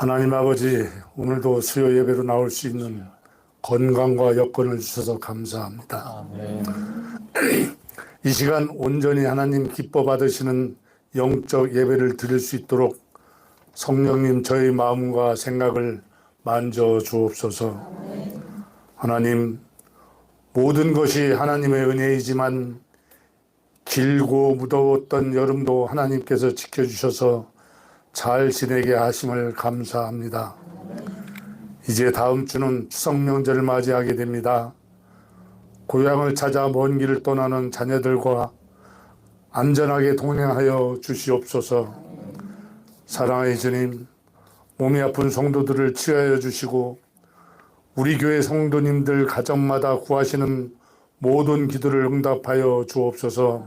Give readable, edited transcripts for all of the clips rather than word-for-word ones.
하나님 아버지, 오늘도 수요 예배로 나올 수 있는 건강과 여건을 주셔서 감사합니다. 아멘. 이 시간 온전히 하나님 기뻐 받으시는 영적 예배를 드릴 수 있도록 성령님 저희 마음과 생각을 만져 주옵소서. 하나님, 모든 것이 하나님의 은혜이지만 길고 무더웠던 여름도 하나님께서 지켜주셔서 잘 지내게 하심을 감사합니다. 이제 다음 주는 추석 명절을 맞이하게 됩니다. 고향을 찾아 먼 길을 떠나는 자녀들과 안전하게 동행하여 주시옵소서. 사랑의 주님, 몸이 아픈 성도들을 치유하여 주시고 우리 교회 성도님들 가정마다 구하시는 모든 기도를 응답하여 주옵소서.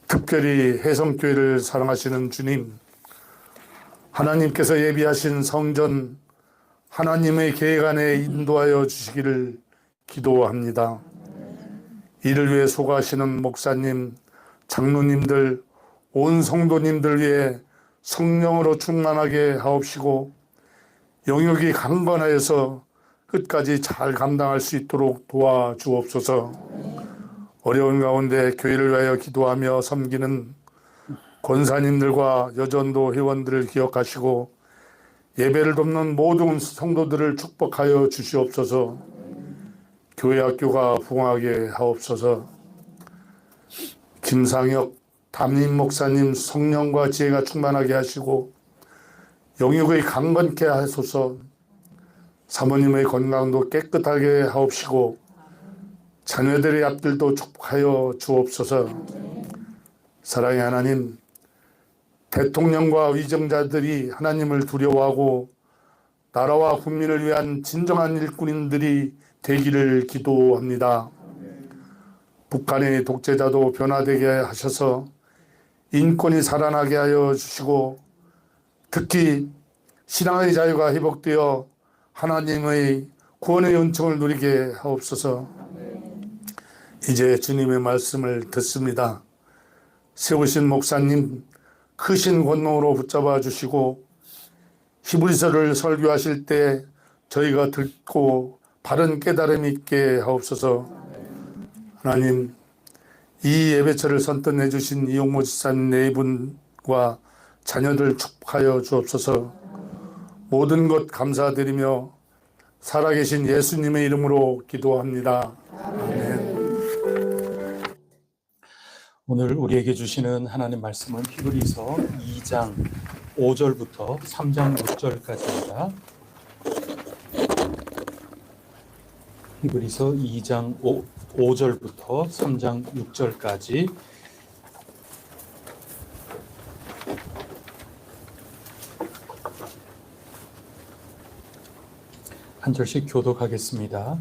특별히 혜성교회를 사랑하시는 주님, 하나님께서 예비하신 성전 하나님의 계획 안에 인도하여 주시기를 기도합니다. 이를 위해 소가하시는 목사님, 장로님들, 온 성도님들 위해 성령으로 충만하게 하옵시고 영역이 강건하여서 끝까지 잘 감당할 수 있도록 도와주옵소서. 어려운 가운데 교회를 위하여 기도하며 섬기는 권사님들과 여전도 회원들을 기억하시고 예배를 돕는 모든 성도들을 축복하여 주시옵소서. 교회 학교가 부흥하게 하옵소서. 김상혁 담임 목사님 성령과 지혜가 충만하게 하시고 영육의 강건케 하소서. 사모님의 건강도 깨끗하게 하옵시고 자녀들의 앞길도 축복하여 주옵소서. 사랑의 하나님, 대통령과 위정자들이 하나님을 두려워하고 나라와 국민을 위한 진정한 일꾼인들이 되기를 기도합니다. 북한의 독재자도 변화되게 하셔서 인권이 살아나게 하여 주시고 특히 신앙의 자유가 회복되어 하나님의 구원의 은총을 누리게 하옵소서. 이제 주님의 말씀을 듣습니다. 세우신 목사님 크신 권능으로 붙잡아 주시고 히브리서를 설교하실 때 저희가 듣고 바른 깨달음이 있게 하옵소서. 하나님, 이 예배처를 선뜻해 주신 이용모 지사님 네 분과 자녀들 축복하여 주옵소서. 모든 것 감사드리며 살아계신 예수님의 이름으로 기도합니다. 아멘. 오늘 우리에게 주시는 하나님 말씀은 히브리서 2장 5절부터 3장 6절까지입니다. 히브리서 2장 5절부터 3장 6절까지 한 절씩 교독하겠습니다.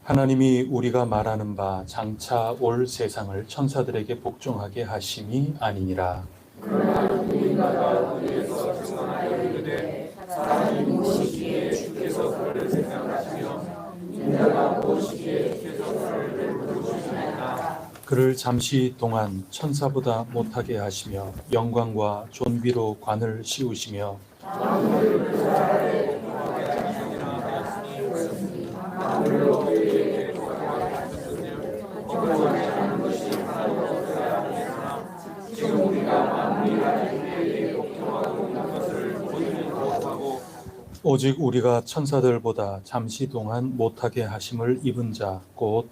하나님이 우리가 말하는 바 장차 올 세상을 천사들에게 복종하게 하심이 아니니라. 그러나 누군가가 우리에서 증언하여 이르되 사람이 무엇이기에 주께서 그를 생각하시며 인자가 무엇이기에 주께서 그를 베풀으시나이까. 그를 잠시 동안 천사보다 못하게 하시며 영광과 존귀로 관을 씌우시며 만물을 그 아래 공하게 하시니라 하였으니 만물로 그에게 복하게 하셨으며 복하게 하는 것이 하나도 없어야 하였으나 지금 우리가 만물이 아닌 그에게 복종하고 있는 것을 보이는 것하고 오직 우리가 천사들보다 잠시 동안 못하게 하심을 입은 자 곧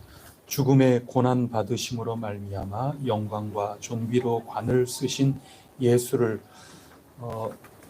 죽음의 고난 받으심으로 말미암아 영광과 존귀로 관을 쓰신 예수를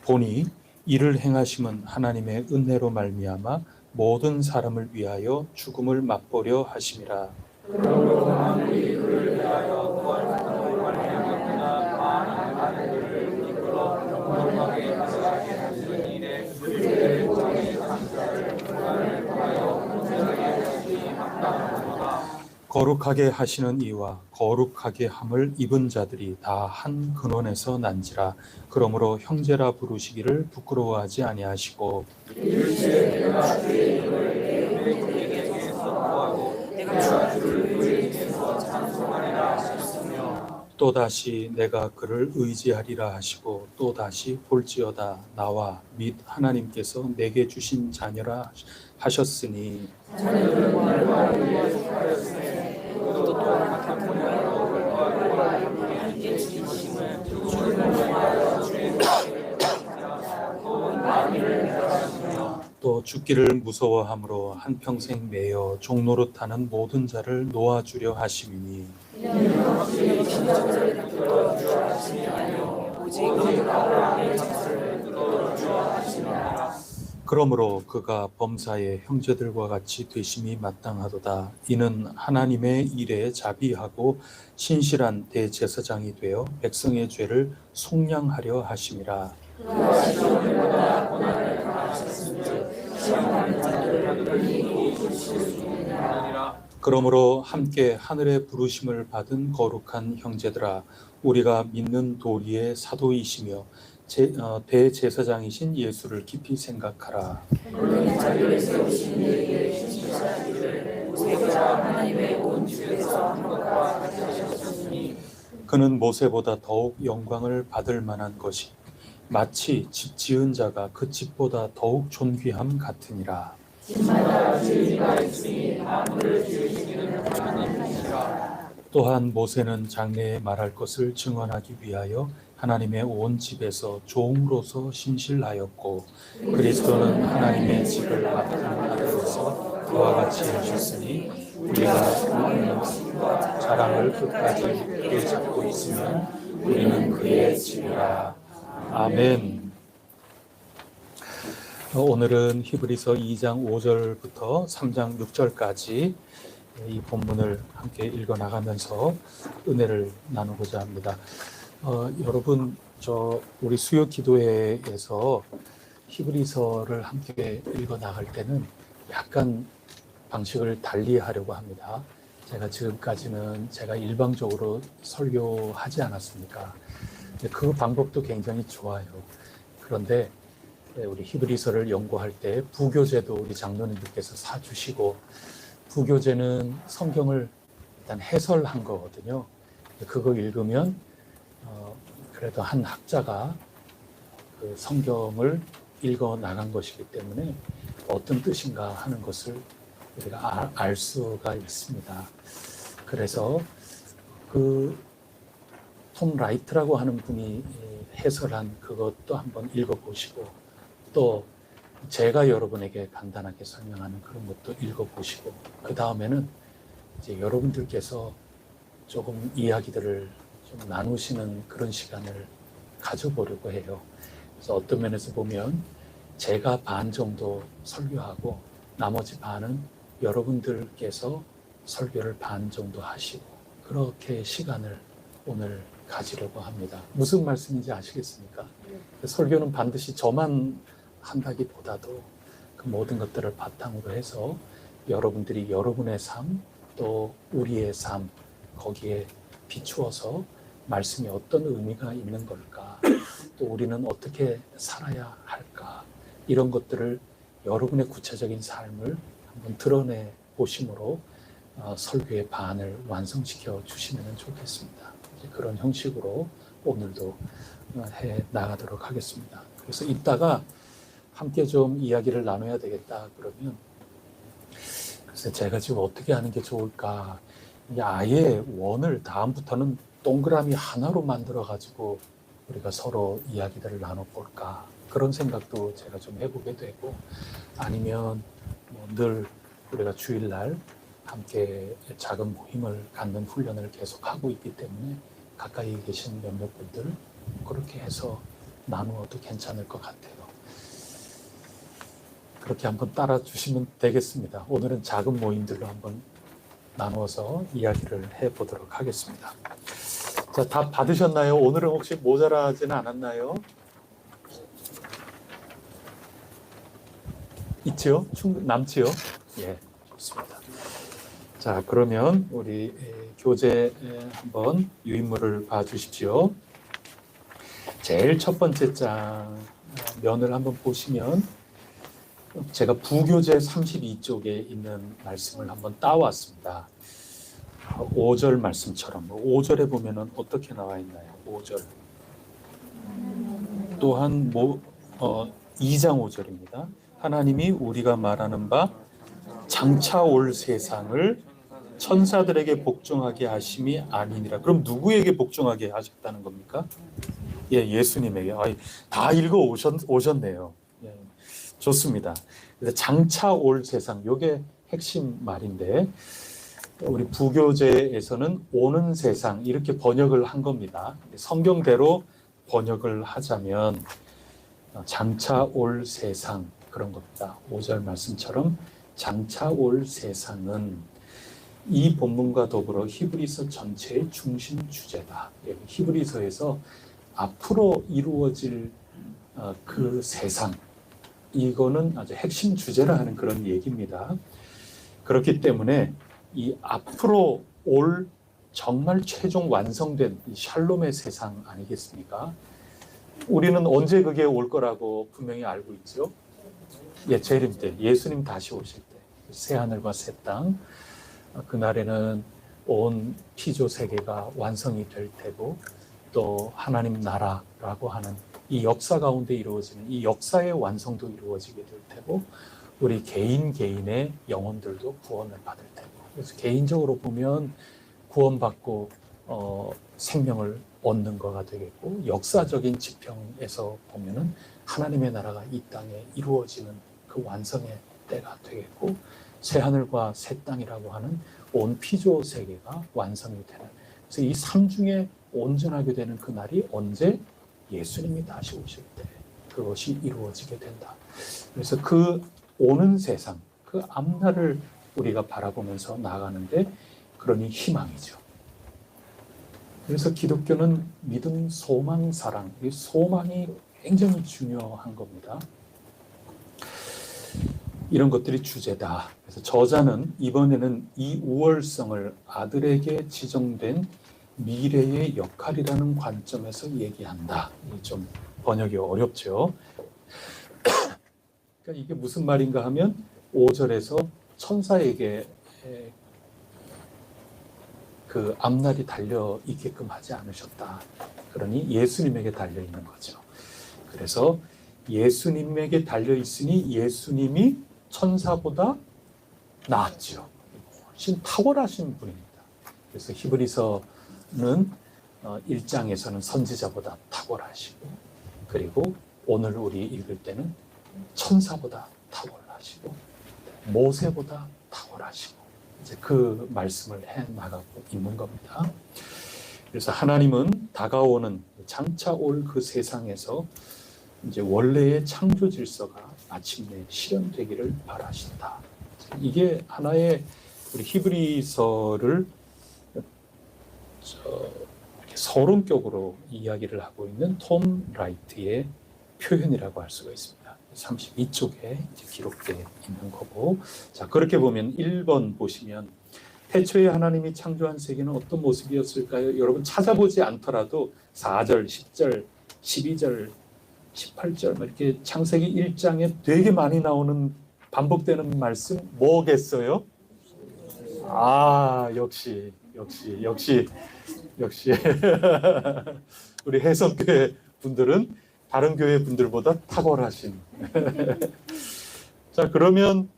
보니 이를 행하심은 하나님의 은혜로 말미암아 모든 사람을 위하여 죽음을 맛보려 하심이라. 그러므로 만물이 그를 위하여 구원하심으로 말미암았구나. 많은 아들들을 이끌어 영광하게 하시게 하시는 일에 그들의 고통의 감사를 그간을 통하여 온전하게 하시니 합당하노라. 거룩하게 하시는 이와 거룩하게 함을 입은 자들이 다 한 근원에서 난지라. 그러므로 형제라 부르시기를 부끄러워하지 아니하시고 일체 내가 주의 이름을 내 우리에게서 구하고 내가 주를 우리에게서 찬송하리라 하셨으며 또다시 내가 그를 의지하리라 하시고 또다시 볼지어다 나와 및 하나님께서 내게 주신 자녀라 하셨으니 또 죽기를 무서워함으로 한평생 매여 종노릇하는 모든 자를 놓아주려 하심이니 그러므로 그가 범사의 형제들과 같이 되심이 마땅하도다. 이는 하나님의 일에 자비하고 신실한 대제사장이 되어 백성의 죄를 속량하려 하심이라. 그러므로 함께 하늘의 부르심을 받은 거룩한 형제들아, 우리가 믿는 도리의 사도이시며 대제사장이신 예수를 깊이 생각하라. 그는 모세보다 더욱 영광을 받을 만한 것이 마치 집 지은 자가 그 집보다 더욱 존귀함 같으니라. 또한 모세는 장래에 말할 것을 증언하기 위하여 하나님의 온 집에서 종으로서 신실하였고 그리스도는 하나님의 집을 맡은 아들로서 그와 같이 하셨으니 우리가 자랑을 끝까지 굳게 잡고 있으면 우리는 그의 집이라. 아멘. 오늘은 히브리서 2장 5절부터 3장 6절까지 이 본문을 함께 읽어 나가면서 은혜를 나누고자 합니다. 여러분, 우리 수요 기도회에서 히브리서를 함께 읽어 나갈 때는 약간 방식을 달리 하려고 합니다. 제가 지금까지는 제가 일방적으로 설교하지 않았습니까? 그 방법도 굉장히 좋아요. 그런데 우리 히브리서를 연구할 때 부교재도 우리 장로님들께서 사주시고, 부교재는 성경을 일단 해설한 거거든요. 그거 읽으면 그래도 한 학자가 그 성경을 읽어 나간 것이기 때문에 어떤 뜻인가 하는 것을 우리가 알 수가 있습니다. 그래서 그 톰 라이트라고 하는 분이 해설한 그것도 한번 읽어보시고, 또 제가 여러분에게 간단하게 설명하는 그런 것도 읽어보시고, 그 다음에는 이제 여러분들께서 조금 이야기들을 좀 나누시는 그런 시간을 가져보려고 해요. 그래서 어떤 면에서 보면 제가 반 정도 설교하고 나머지 반은 여러분들께서 설교를 반 정도 하시고, 그렇게 시간을 오늘 가지려고 합니다. 무슨 말씀인지 아시겠습니까? 설교는 반드시 저만 한다기보다도 그 모든 것들을 바탕으로 해서 여러분들이 여러분의 삶, 또 우리의 삶, 거기에 비추어서 말씀이 어떤 의미가 있는 걸까, 또 우리는 어떻게 살아야 할까, 이런 것들을 여러분의 구체적인 삶을 한번 드러내 보심으로 설교의 반을 완성시켜 주시면 좋겠습니다. 그런 형식으로 오늘도 해 나가도록 하겠습니다. 그래서 이따가 함께 좀 이야기를 나눠야 되겠다 그러면, 글쎄 제가 지금 어떻게 하는 게 좋을까, 아예 원을 다음부터는 동그라미 하나로 만들어 가지고 우리가 서로 이야기들을 나눠볼까, 그런 생각도 제가 좀 해보게 되고, 아니면 늘 우리가 주일날 함께 작은 모임을 갖는 훈련을 계속하고 있기 때문에 가까이 계신 몇몇 분들 그렇게 해서 나누어도 괜찮을 것 같아요. 그렇게 한번 따라 주시면 되겠습니다. 오늘은 작은 모임들로 한번 나누어서 이야기를 해보도록 하겠습니다. 자, 다 받으셨나요? 오늘은 혹시 모자라지는 않았나요? 있지요? 남지요? 예, 좋습니다. 자, 그러면 우리 교재 한번 유인물을 봐주십시오. 제일 첫 번째 장 면을 한번 보시면 제가 부교재 32쪽에 있는 말씀을 한번 따왔습니다. 5절 말씀처럼 5절에 보면은 어떻게 나와 있나요? 5절. 또한 2장 5절입니다. 하나님이 우리가 말하는 바 장차 올 세상을 천사들에게 복종하게 하심이 아니니라. 그럼 누구에게 복종하게 하셨다는 겁니까? 예, 예수님에게. 다 읽어 오셨네요. 예, 좋습니다. 그래서 장차 올 세상, 이게 핵심 말인데 우리 부교재에서는 오는 세상 이렇게 번역을 한 겁니다. 성경대로 번역을 하자면 장차 올 세상 그런 겁니다. 5절 말씀처럼 장차 올 세상은 이 본문과 더불어 히브리서 전체의 중심 주제다. 히브리서에서 앞으로 이루어질 그 세상, 이거는 아주 핵심 주제라 하는 그런 얘기입니다. 그렇기 때문에 이 앞으로 올 정말 최종 완성된 이 샬롬의 세상 아니겠습니까? 우리는 언제 그게 올 거라고 분명히 알고 있죠. 예, 재림 때, 예수님 다시 오실 때, 새 하늘과 새 땅, 그날에는 온 피조 세계가 완성이 될 테고, 또 하나님 나라라고 하는 이 역사 가운데 이루어지는 이 역사의 완성도 이루어지게 될 테고, 우리 개인의 영혼들도 구원을 받을 테고, 그래서 개인적으로 보면 구원받고 생명을 얻는 거가 되겠고, 역사적인 지평에서 보면은 하나님의 나라가 이 땅에 이루어지는 그 완성의 때가 되겠고, 새 하늘과 새 땅이라고 하는 온 피조 세계가 완성이 되는, 그래서 이 삼중에 온전하게 되는 그 날이 언제? 예수님이 다시 오실 때 그것이 이루어지게 된다. 그래서 그 오는 세상, 그 앞날을 우리가 바라보면서 나아가는데, 그러니 희망이죠. 그래서 기독교는 믿음, 소망, 사랑, 이 소망이 굉장히 중요한 겁니다. 이런 것들이 주제다. 그래서 저자는 이번에는 이 우월성을 아들에게 지정된 미래의 역할이라는 관점에서 얘기한다. 좀 번역이 어렵죠. 그러니까 이게 무슨 말인가 하면 5절에서 천사에게 그 앞날이 달려 있게끔 하지 않으셨다. 그러니 예수님에게 달려 있는 거죠. 그래서 예수님에게 달려 있으니 예수님이 천사보다 낫죠. 훨씬 탁월하신 분입니다. 그래서 히브리서는 1장에서는 선지자보다 탁월하시고, 그리고 오늘 우리 읽을 때는 천사보다 탁월하시고, 모세보다 탁월하시고, 이제 그 말씀을 해 나가고 있는 겁니다. 그래서 하나님은 다가오는 장차 올 그 세상에서 이제 원래의 창조 질서가 마침내 실현되기를 바라신다. 이게 하나의 우리 히브리서를 이렇게 서론격으로 이야기를 하고 있는 톰 라이트의 표현이라고 할 수가 있습니다. 32쪽에 기록되어 있는 거고, 자, 그렇게 보면 1번 보시면 태초에 하나님이 창조한 세계는 어떤 모습이었을까요? 여러분 찾아보지 않더라도 4절, 10절, 12절, 18절 이렇게 창세기 1장에 되게 많이 나오는 반복되는 말씀 뭐겠어요? 역시 우리 해성교회 분들은 다른 교회 분들보다 탁월하신. 자, 그러면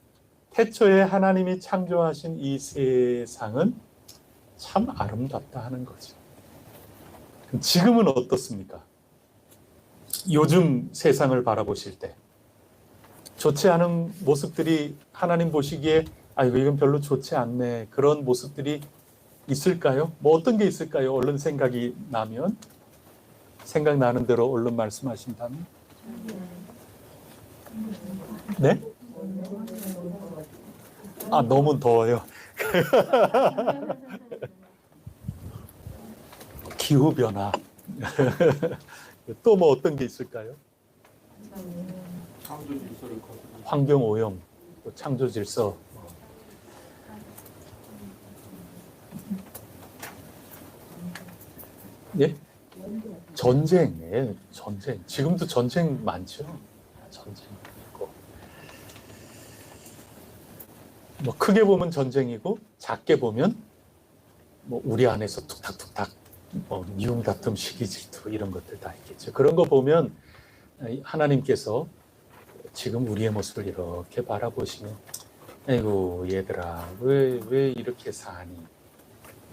태초에 하나님이 창조하신 이 세상은 참 아름답다 하는 거죠. 그럼 지금은 어떻습니까? 요즘 세상을 바라보실 때 좋지 않은 모습들이 하나님 보시기에 이건 별로 좋지 않네, 그런 모습들이 있을까요? 뭐 어떤 게 있을까요? 얼른 생각이 나면, 생각나는 대로 얼른 말씀하신다면. 네? 너무 더워요. 기후변화. 또 뭐 어떤 게 있을까요? 환경오염, 창조질서. 예? 전쟁. 지금도 전쟁 많죠. 전쟁 있고. 뭐 크게 보면 전쟁이고 작게 보면 뭐 우리 안에서 툭탁툭탁 미움, 다툼, 시기, 질투 이런 것들 다 있겠죠. 그런 거 보면 하나님께서 지금 우리의 모습을 이렇게 바라보시면 아이고 얘들아 왜 이렇게 사니?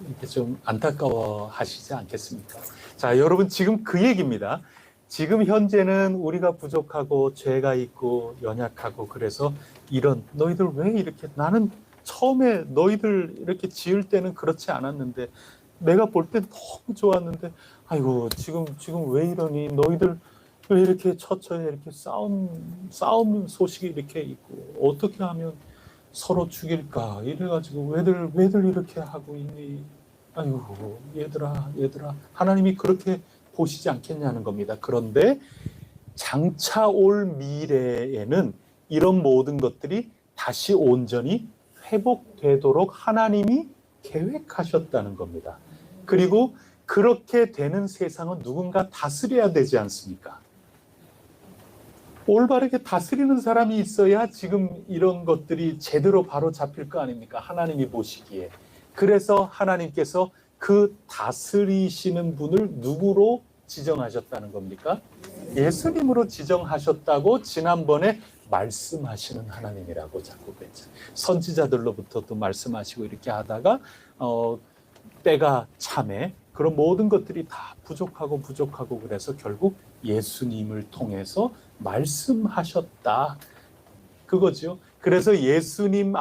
이렇게 좀 안타까워 하시지 않겠습니까? 자, 여러분 지금 그 얘기입니다. 지금 현재는 우리가 부족하고 죄가 있고 연약하고 그래서 이런 너희들 왜 이렇게 나는 처음에 너희들 이렇게 지을 때는 그렇지 않았는데 내가 볼 때 너무 좋았는데 아이고 지금 왜 이러니 너희들 왜 이렇게 처처에 이렇게 싸움 소식이 이렇게 있고 어떻게 하면 서로 죽일까 이래가지고 왜들 이렇게 하고 있니? 아이고 얘들아 하나님이 그렇게 보시지 않겠냐는 겁니다. 그런데 장차 올 미래에는 이런 모든 것들이 다시 온전히 회복되도록 하나님이 계획하셨다는 겁니다. 그리고 그렇게 되는 세상은 누군가 다스려야 되지 않습니까? 올바르게 다스리는 사람이 있어야 지금 이런 것들이 제대로 바로 잡힐 거 아닙니까? 하나님이 보시기에. 그래서 하나님께서 그 다스리시는 분을 누구로 지정하셨다는 겁니까? 예수님으로 지정하셨다고 지난번에 말씀하시는 하나님이라고 자꾸 그랬잖아요. 선지자들로부터도 말씀하시고 이렇게 하다가 때가 참에 그런 모든 것들이 다 부족하고 그래서 결국 예수님을 통해서 말씀하셨다. 그거죠. 그래서 예수님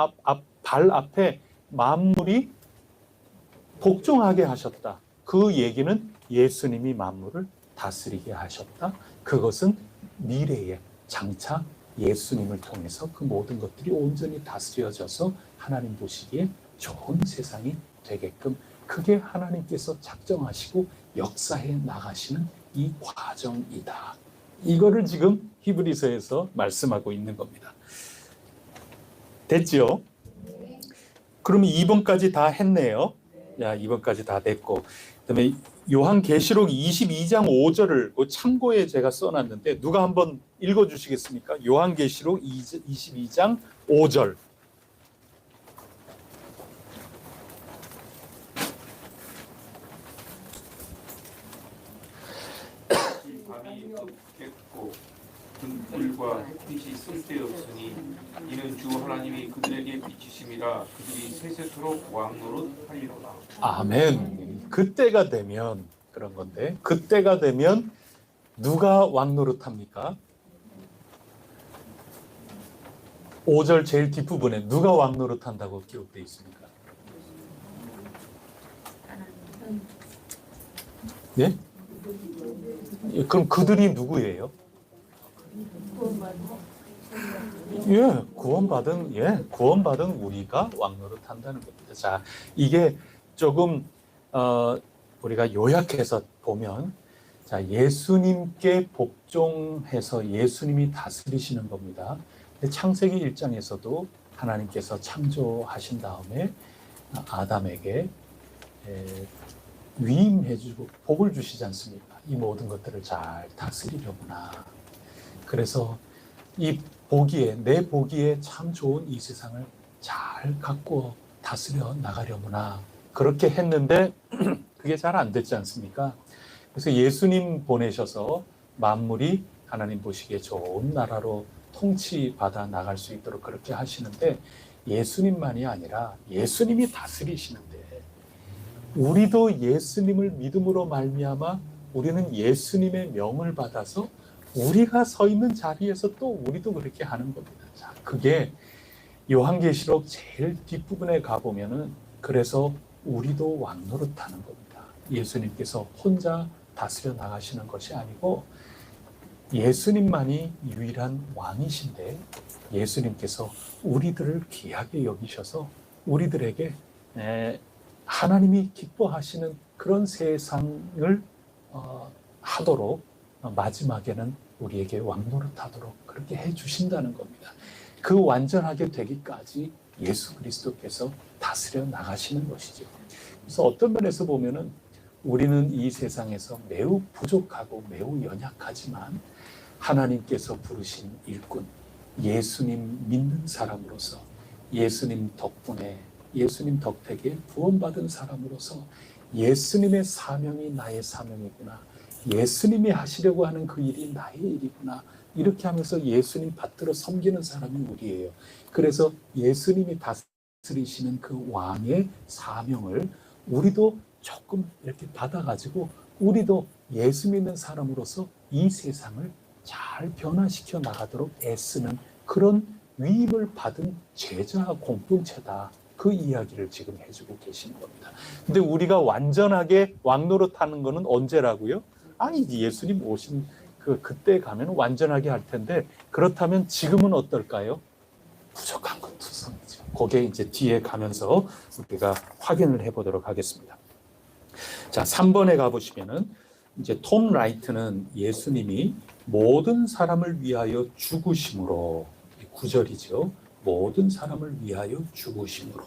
발 앞에 만물이 복종하게 하셨다. 그 얘기는 예수님이 만물을 다스리게 하셨다. 그것은 미래에 장차 예수님을 통해서 그 모든 것들이 온전히 다스려져서 하나님 보시기에 좋은 세상이 되게끔 그게 하나님께서 작정하시고 역사해 나가시는 이 과정이다. 이거를 지금 히브리서에서 말씀하고 있는 겁니다. 됐죠? 그러면 2번까지 다 했네요. 야, 2번까지 다 됐고 그다음에 요한계시록 22장 5절을 참고에 제가 써놨는데 누가 한번 읽어주시겠습니까? 요한계시록 22장 5절. 밤이 겠고 등불과 햇빛이 쓸데없으니 이는 주 하나님이 그들에게 비치심이라 그들이 세세토록 왕노릇 하리로다. 아멘. 그때가 되면 그런 건데 그때가 되면 누가 왕노릇합니까? 5절 제일 뒷부분에 누가 왕노릇한다고 기록되어 있습니까? 예? 그럼 그들이 누구예요? 구원받은 우리가 왕노릇한다는 겁니다. 자, 이게 조금 우리가 요약해서 보면 자, 예수님께 복종해서 예수님이 다스리시는 겁니다. 창세기 1장에서도 하나님께서 창조하신 다음에 아담에게 위임해주고 복을 주시지 않습니까? 이 모든 것들을 잘 다스리려구나. 그래서 이 보기에 내 보기에 참 좋은 이 세상을 잘 갖고 다스려 나가려구나. 그렇게 했는데 그게 잘 안 됐지 않습니까? 그래서 예수님 보내셔서 만물이 하나님 보시기에 좋은 나라로 통치받아 나갈 수 있도록 그렇게 하시는데 예수님만이 아니라 예수님이 다스리시는데 우리도 예수님을 믿음으로 말미암아 우리는 예수님의 명을 받아서 우리가 서 있는 자리에서 또 우리도 그렇게 하는 겁니다. 자, 그게 요한계시록 제일 뒷부분에 가보면은 그래서 우리도 왕노릇하는 겁니다. 예수님께서 혼자 다스려 나가시는 것이 아니고 예수님만이 유일한 왕이신데 예수님께서 우리들을 귀하게 여기셔서 우리들에게 하나님이 기뻐하시는 그런 세상을 하도록 마지막에는 우리에게 왕노릇하도록 그렇게 해주신다는 겁니다. 그 완전하게 되기까지 예수 그리스도께서 다스려 나가시는 것이죠. 그래서 어떤 면에서 보면은 우리는 이 세상에서 매우 부족하고 매우 연약하지만 하나님께서 부르신 일꾼, 예수님 믿는 사람으로서 예수님 덕분에 예수님 덕택에 구원받은 사람으로서 예수님의 사명이 나의 사명이구나. 예수님이 하시려고 하는 그 일이 나의 일이구나. 이렇게 하면서 예수님 받들어 섬기는 사람이 우리예요. 그래서 예수님이 다스리시는 그 왕의 사명을 우리도 조금 이렇게 받아가지고 우리도 예수 믿는 사람으로서 이 세상을 잘 변화시켜 나가도록 애쓰는 그런 위임을 받은 제자 공동체다. 그 이야기를 지금 해주고 계시는 겁니다. 근데 우리가 완전하게 왕노릇하는 거는 언제라고요? 아니, 예수님 오신 그때 가면 완전하게 할 텐데, 그렇다면 지금은 어떨까요? 부족한 것 투성이죠. 그게 이제 뒤에 가면서 우리가 확인을 해보도록 하겠습니다. 자, 3번에 가보시면은 이제 톰 라이트는 예수님이 모든 사람을 위하여 죽으심으로, 9절이죠. 모든 사람을 위하여 죽으심으로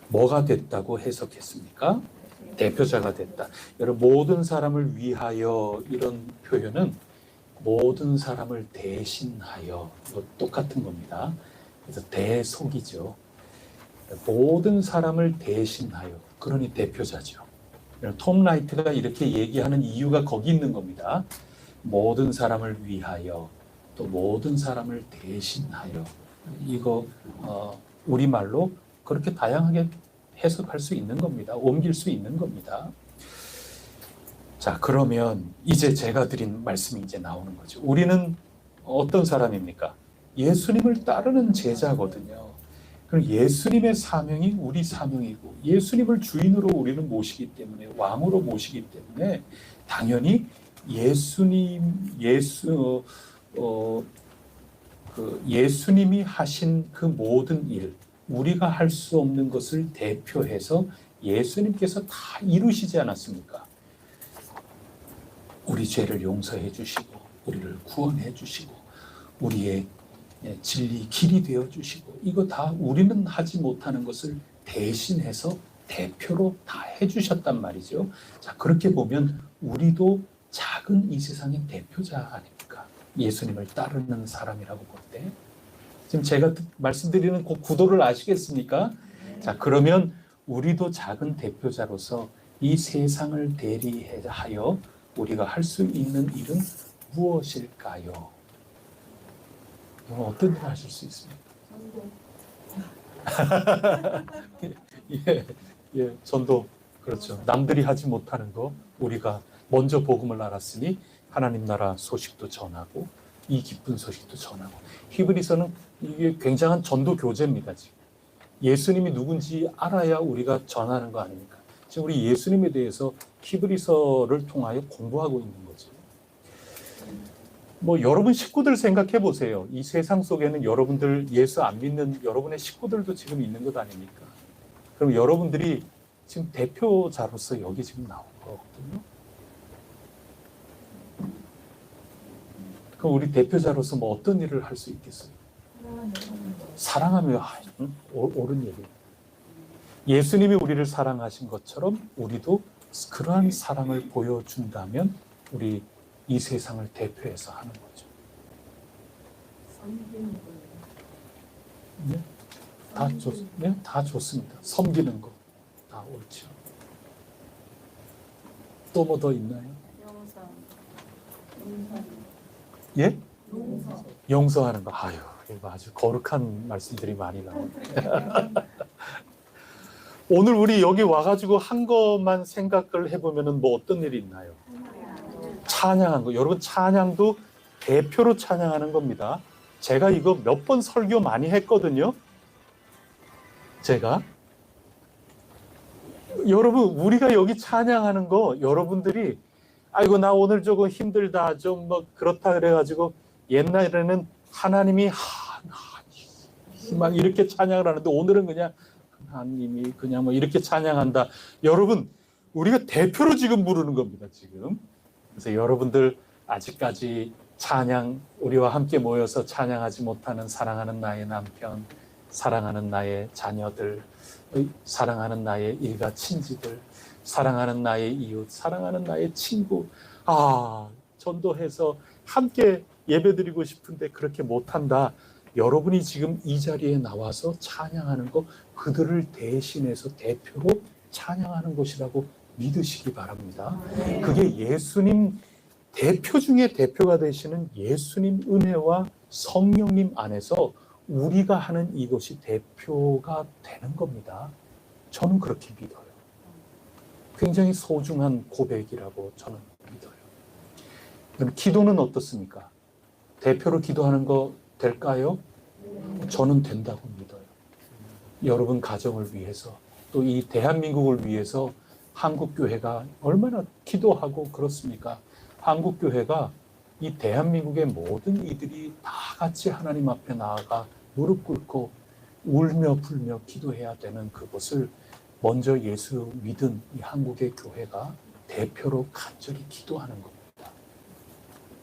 뭐가 됐다고 해석했습니까? 대표자가 됐다. 여러분, 모든 사람을 위하여 이런 표현은 모든 사람을 대신하여 똑같은 겁니다. 그래서 대속이죠. 모든 사람을 대신하여, 그러니 대표자죠. 톰 라이트가 이렇게 얘기하는 이유가 거기 있는 겁니다. 모든 사람을 위하여, 또 모든 사람을 대신하여. 이거 우리말로 그렇게 다양하게 해석할 수 있는 겁니다. 옮길 수 있는 겁니다. 자, 그러면 이제 제가 드린 말씀이 이제 나오는 거죠. 우리는 어떤 사람입니까? 예수님을 따르는 제자거든요. 그럼 예수님의 사명이 우리 사명이고, 예수님을 주인으로 우리는 모시기 때문에, 왕으로 모시기 때문에 당연히 예수님이 하신 그 모든 일, 우리가 할 수 없는 것을 대표해서 예수님께서 다 이루시지 않았습니까? 우리 죄를 용서해 주시고, 우리를 구원해 주시고, 우리의 진리 길이 되어 주시고, 이거 다 우리는 하지 못하는 것을 대신해서 대표로 다 해주셨단 말이죠. 자, 그렇게 보면 우리도 작은 이 세상의 대표자 아닙니까? 예수님을 따르는 사람이라고 볼 때. 지금 제가 말씀드리는 그 구도를 아시겠습니까? 자, 그러면 우리도 작은 대표자로서 이 세상을 대리하여 우리가 할 수 있는 일은 무엇일까요? 어떤 일을 하실 수 있습니까? 예, 전도. 그렇죠. 남들이 하지 못하는 거 우리가 먼저 복음을 알았으니 하나님 나라 소식도 전하고 이 기쁜 소식도 전하고. 히브리서는 이게 굉장한 전도 교재입니다. 지금 예수님이 누군지 알아야 우리가 전하는 거 아닙니까? 지금 우리 예수님에 대해서 히브리서를 통하여 공부하고 있는 거죠. 뭐 여러분 식구들 생각해 보세요. 이 세상 속에는 여러분들 예수 안 믿는 여러분의 식구들도 지금 있는 것 아닙니까? 그럼 여러분들이 지금 대표자로서 여기 지금 나온 거거든요. 그럼 우리 대표자로서 뭐 어떤 일을 할 수 있겠어요? 사랑하며, 옳은 얘기예요. 예수님이 우리를 사랑하신 것처럼 우리도 그러한 사랑을 보여준다면 우리 이 세상을 대표해서 하는 거죠. 네? 다 좋습니다. 섬기는 거 다 옳죠. 또 뭐 더 있나요? 예? 용서하는 거. 아유, 이거 아주 거룩한 말씀들이 많이 나옵니다. 오늘 우리 여기 와가지고 한 것만 생각을 해보면 뭐 어떤 일이 있나요? 찬양한 거. 여러분, 찬양도 대표로 찬양하는 겁니다. 제가 이거 몇 번 설교 많이 했거든요. 제가. 여러분, 우리가 여기 찬양하는 거 여러분들이 아이고 나 오늘 조금 힘들다 좀 뭐 그렇다 그래가지고 옛날에는 하나님이 막 이렇게 찬양을 하는데 오늘은 그냥 하나님이 그냥 뭐 이렇게 찬양한다. 여러분, 우리가 대표로 지금 부르는 겁니다. 지금. 그래서 여러분들 아직까지 찬양, 우리와 함께 모여서 찬양하지 못하는 사랑하는 나의 남편, 사랑하는 나의 자녀들, 사랑하는 나의 일가 친지들, 사랑하는 나의 이웃, 사랑하는 나의 친구, 전도해서 함께 예배드리고 싶은데 그렇게 못한다. 여러분이 지금 이 자리에 나와서 찬양하는 거 그들을 대신해서 대표로 찬양하는 것이라고 믿으시기 바랍니다. 그게 예수님 대표 중에 대표가 되시는 예수님 은혜와 성령님 안에서 우리가 하는 이것이 대표가 되는 겁니다. 저는 그렇게 믿어요. 굉장히 소중한 고백이라고 저는 믿어요. 그럼 기도는 어떻습니까? 대표로 기도하는 거 될까요? 저는 된다고 믿어요. 여러분 가정을 위해서 또 이 대한민국을 위해서 한국교회가 얼마나 기도하고 그렇습니까? 한국교회가 이 대한민국의 모든 이들이 다 같이 하나님 앞에 나아가 무릎 꿇고 울며 불며 기도해야 되는 그것을 먼저 예수 믿은 이 한국의 교회가 대표로 간절히 기도하는 겁니다.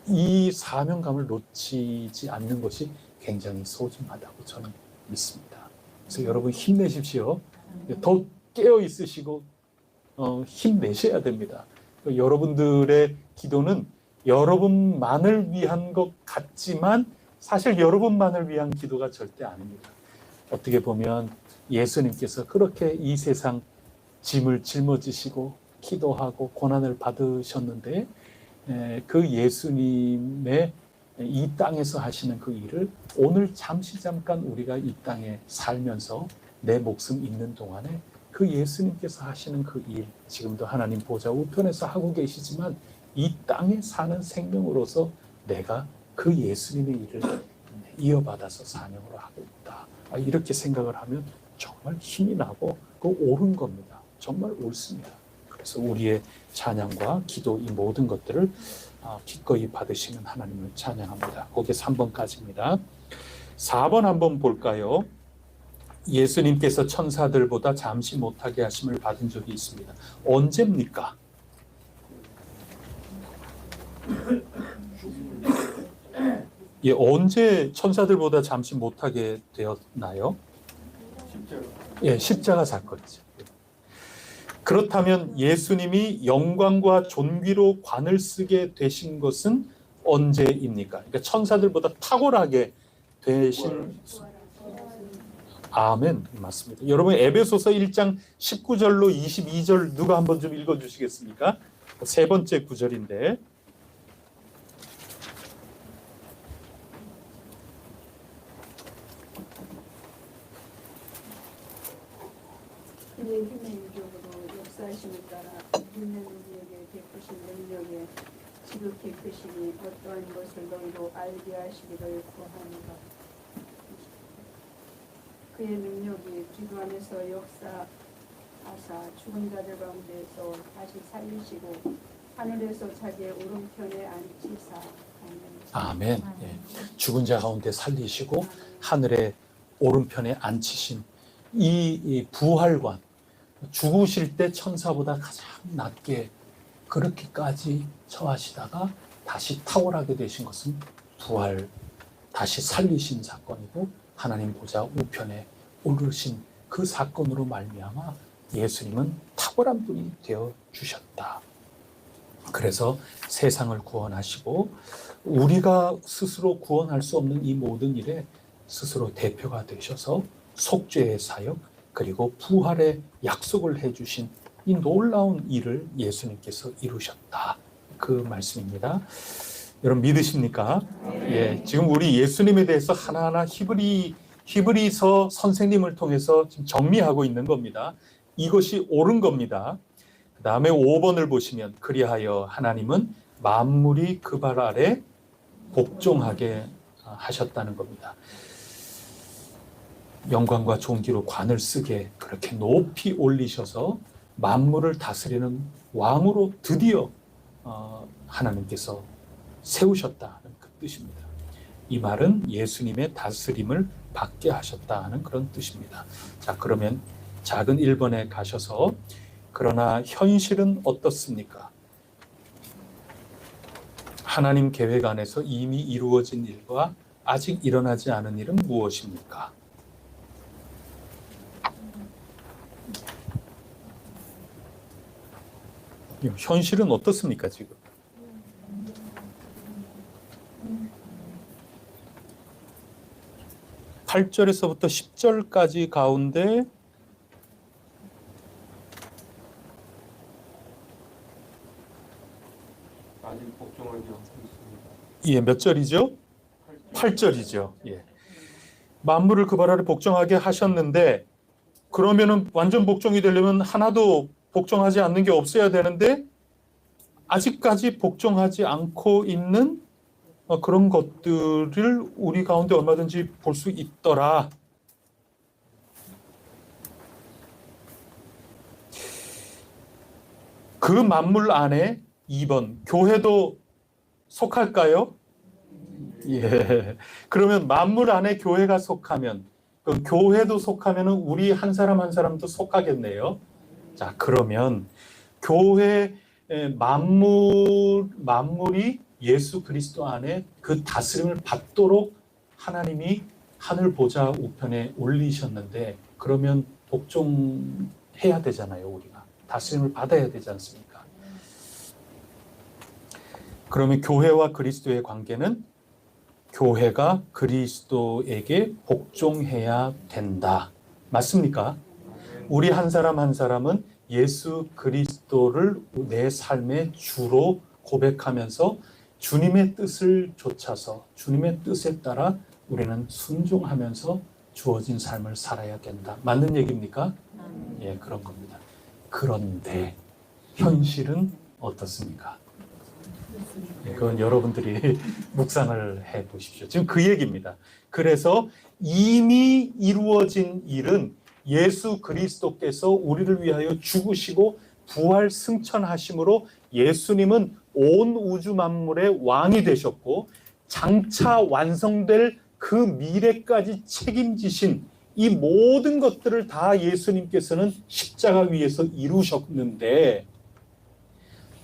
이 사명감을 놓치지 않는 것이 굉장히 소중하다고 저는 믿습니다. 그래서 여러분 힘내십시오. 더 깨어 있으시고 힘내셔야 됩니다. 여러분들의 기도는 여러분만을 위한 것 같지만 사실 여러분만을 위한 기도가 절대 아닙니다. 어떻게 보면 예수님께서 그렇게 이 세상 짐을 짊어지시고 기도하고 고난을 받으셨는데 그 예수님의 이 땅에서 하시는 그 일을 오늘 잠깐 우리가 이 땅에 살면서 내 목숨 있는 동안에 그 예수님께서 하시는 그 일, 지금도 하나님 보좌 우편에서 하고 계시지만 이 땅에 사는 생명으로서 내가 그 예수님의 일을 이어받아서 사명으로 하고 있다. 이렇게 생각을 하면 정말 힘이 나고 그 옳은 겁니다. 정말 옳습니다. 그래서 우리의 찬양과 기도 이 모든 것들을 기꺼이 받으시는 하나님을 찬양합니다. 거기에 3번까지입니다. 4번 한번 볼까요? 예수님께서 천사들보다 잠시 못하게 하심을 받은 적이 있습니다. 언제입니까? 예, 언제 천사들보다 잠시 못하게 되었나요? 예, 십자가 사건이죠. 그렇다면 예수님이 영광과 존귀로 관을 쓰게 되신 것은 언제입니까? 그러니까 천사들보다 탁월하게 되신 아멘, 맞습니다. 여러분 에베소서 1장 19절로 22절 누가 한번 좀 읽어주시겠습니까? 세 번째 구절인데 그의 힘의 유적으로 역사하심을 따라 있는 우리에게 베푸신 능력에 지극히 크시니 어떠한 것을 너희로 알게 하시기를 구하노라. 그의 능력이 기도 안에서 역사하사 죽은 자들 가운데서 다시 살리시고 하늘에서 자기의 오른편에 앉히사. 아멘. 예. 죽은 자 가운데 살리시고 하늘의 오른편에 앉히신 이 부활관, 죽으실 때 천사보다 가장 낮게 그렇게까지 처하시다가 다시 탁월하게 되신 것은 부활, 다시 살리신 사건이고 하나님 보좌 우편에 오르신 그 사건으로 말미암아 예수님은 탁월한 분이 되어 주셨다. 그래서 세상을 구원하시고 우리가 스스로 구원할 수 없는 이 모든 일에 스스로 대표가 되셔서 속죄의 사역 그리고 부활의 약속을 해주신 이 놀라운 일을 예수님께서 이루셨다. 그 말씀입니다. 여러분 믿으십니까? 예, 지금 우리 예수님에 대해서 하나하나 히브리서 선생님을 통해서 지금 정리하고 있는 겁니다. 이것이 옳은 겁니다. 그 다음에 5번을 보시면 그리하여 하나님은 만물이 그 발 아래 복종하게 하셨다는 겁니다. 영광과 존귀로 관을 쓰게 그렇게 높이 올리셔서 만물을 다스리는 왕으로 드디어 하나님께서 세우셨다는 그 뜻입니다. 이 말은 예수님의 다스림을 받게 하셨다는 그런 뜻입니다. 자, 그러면 작은 1번에 가셔서 그러나 현실은 어떻습니까? 하나님 계획 안에서 이미 이루어진 일과 아직 일어나지 않은 일은 무엇입니까? 현실은 어떻습니까, 지금? 8절에서부터 10절까지 가운데 아직 복종하지 않고 있습니다. 예, 몇 절이죠? 8절이죠. 예. 만물을 그 발 아래 복종하게 하셨는데 그러면은 완전 복종이 되려면 하나도 복종하지 않는 게 없어야 되는데 아직까지 복종하지 않고 있는 그런 것들을 우리 가운데 얼마든지 볼 수 있더라. 그 만물 안에 2번 교회도 속할까요? 예. 그러면 만물 안에 교회가 속하면 그 교회도 속하면은 우리 한 사람 한 사람도 속하겠네요. 자, 그러면 교회 만물이 예수 그리스도 안에 그 다스림을 받도록 하나님이 하늘 보좌 우편에 올리셨는데 그러면 복종해야 되잖아요. 우리가 다스림을 받아야 되지 않습니까? 그러면 교회와 그리스도의 관계는 교회가 그리스도에게 복종해야 된다. 맞습니까? 우리 한 사람 한 사람은 예수 그리스도를 내 삶의 주로 고백하면서 주님의 뜻을 좇아서 주님의 뜻에 따라 우리는 순종하면서 주어진 삶을 살아야 된다. 맞는 얘기입니까? 예, 그런 겁니다. 그런데 현실은 어떻습니까? 예, 그건 여러분들이 묵상을 해 보십시오. 지금 그 얘기입니다. 그래서 이미 이루어진 일은 예수 그리스도께서 우리를 위하여 죽으시고 부활 승천하심으로 예수님은 온 우주 만물의 왕이 되셨고 장차 완성될 그 미래까지 책임지신 이 모든 것들을 다 예수님께서는 십자가 위에서 이루셨는데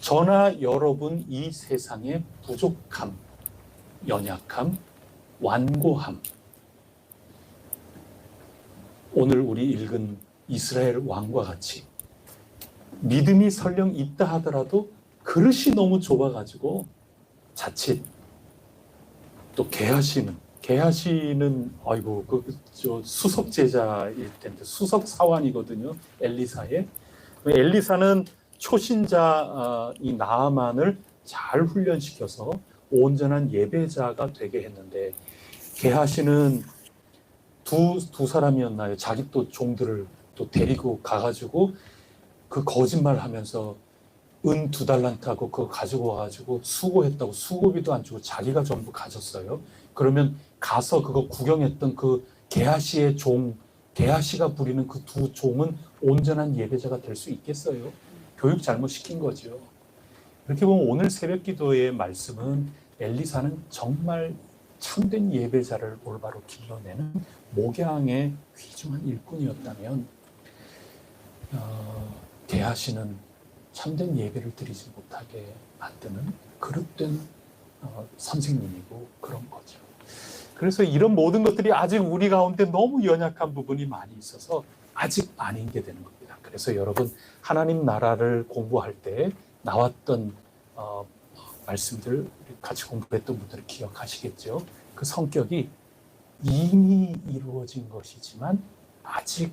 저나 여러분 이 세상의 부족함, 연약함, 완고함 오늘 우리 읽은 이스라엘 왕과 같이 믿음이 설령 있다 하더라도 그릇이 너무 좁아가지고 자칫 또 게하시는 아이고 저 수석 제자일 텐데 수석 사환이거든요. 엘리사의 엘리사는 초신자 이 나아만을 잘 훈련시켜서 온전한 예배자가 되게 했는데 게하시는 두 사람이었나요? 자기 또 종들을 또 데리고 가가지고 그 거짓말하면서 은 2달란트하고 그거 가지고 와가지고 수고했다고 수고비도 안 주고 자기가 전부 가졌어요. 그러면 가서 그거 구경했던 그 게하시의 종, 게하시가 부리는 그 두 종은 온전한 예배자가 될 수 있겠어요? 교육 잘못 시킨 거죠. 이렇게 보면 오늘 새벽 기도의 말씀은 엘리사는 정말 참된 예배자를 올바로 길러내는 목양의 귀중한 일꾼이었다면 게하시는 참된 예배를 드리지 못하게 만드는 그릇된 선생님이고 그런 거죠. 그래서 이런 모든 것들이 아직 우리 가운데 너무 연약한 부분이 많이 있어서 아직 아닌 게 되는 겁니다. 그래서 여러분 하나님 나라를 공부할 때 나왔던 말씀들 같이 공부했던 분들은 기억하시겠죠. 그 성격이 이미 이루어진 것이지만 아직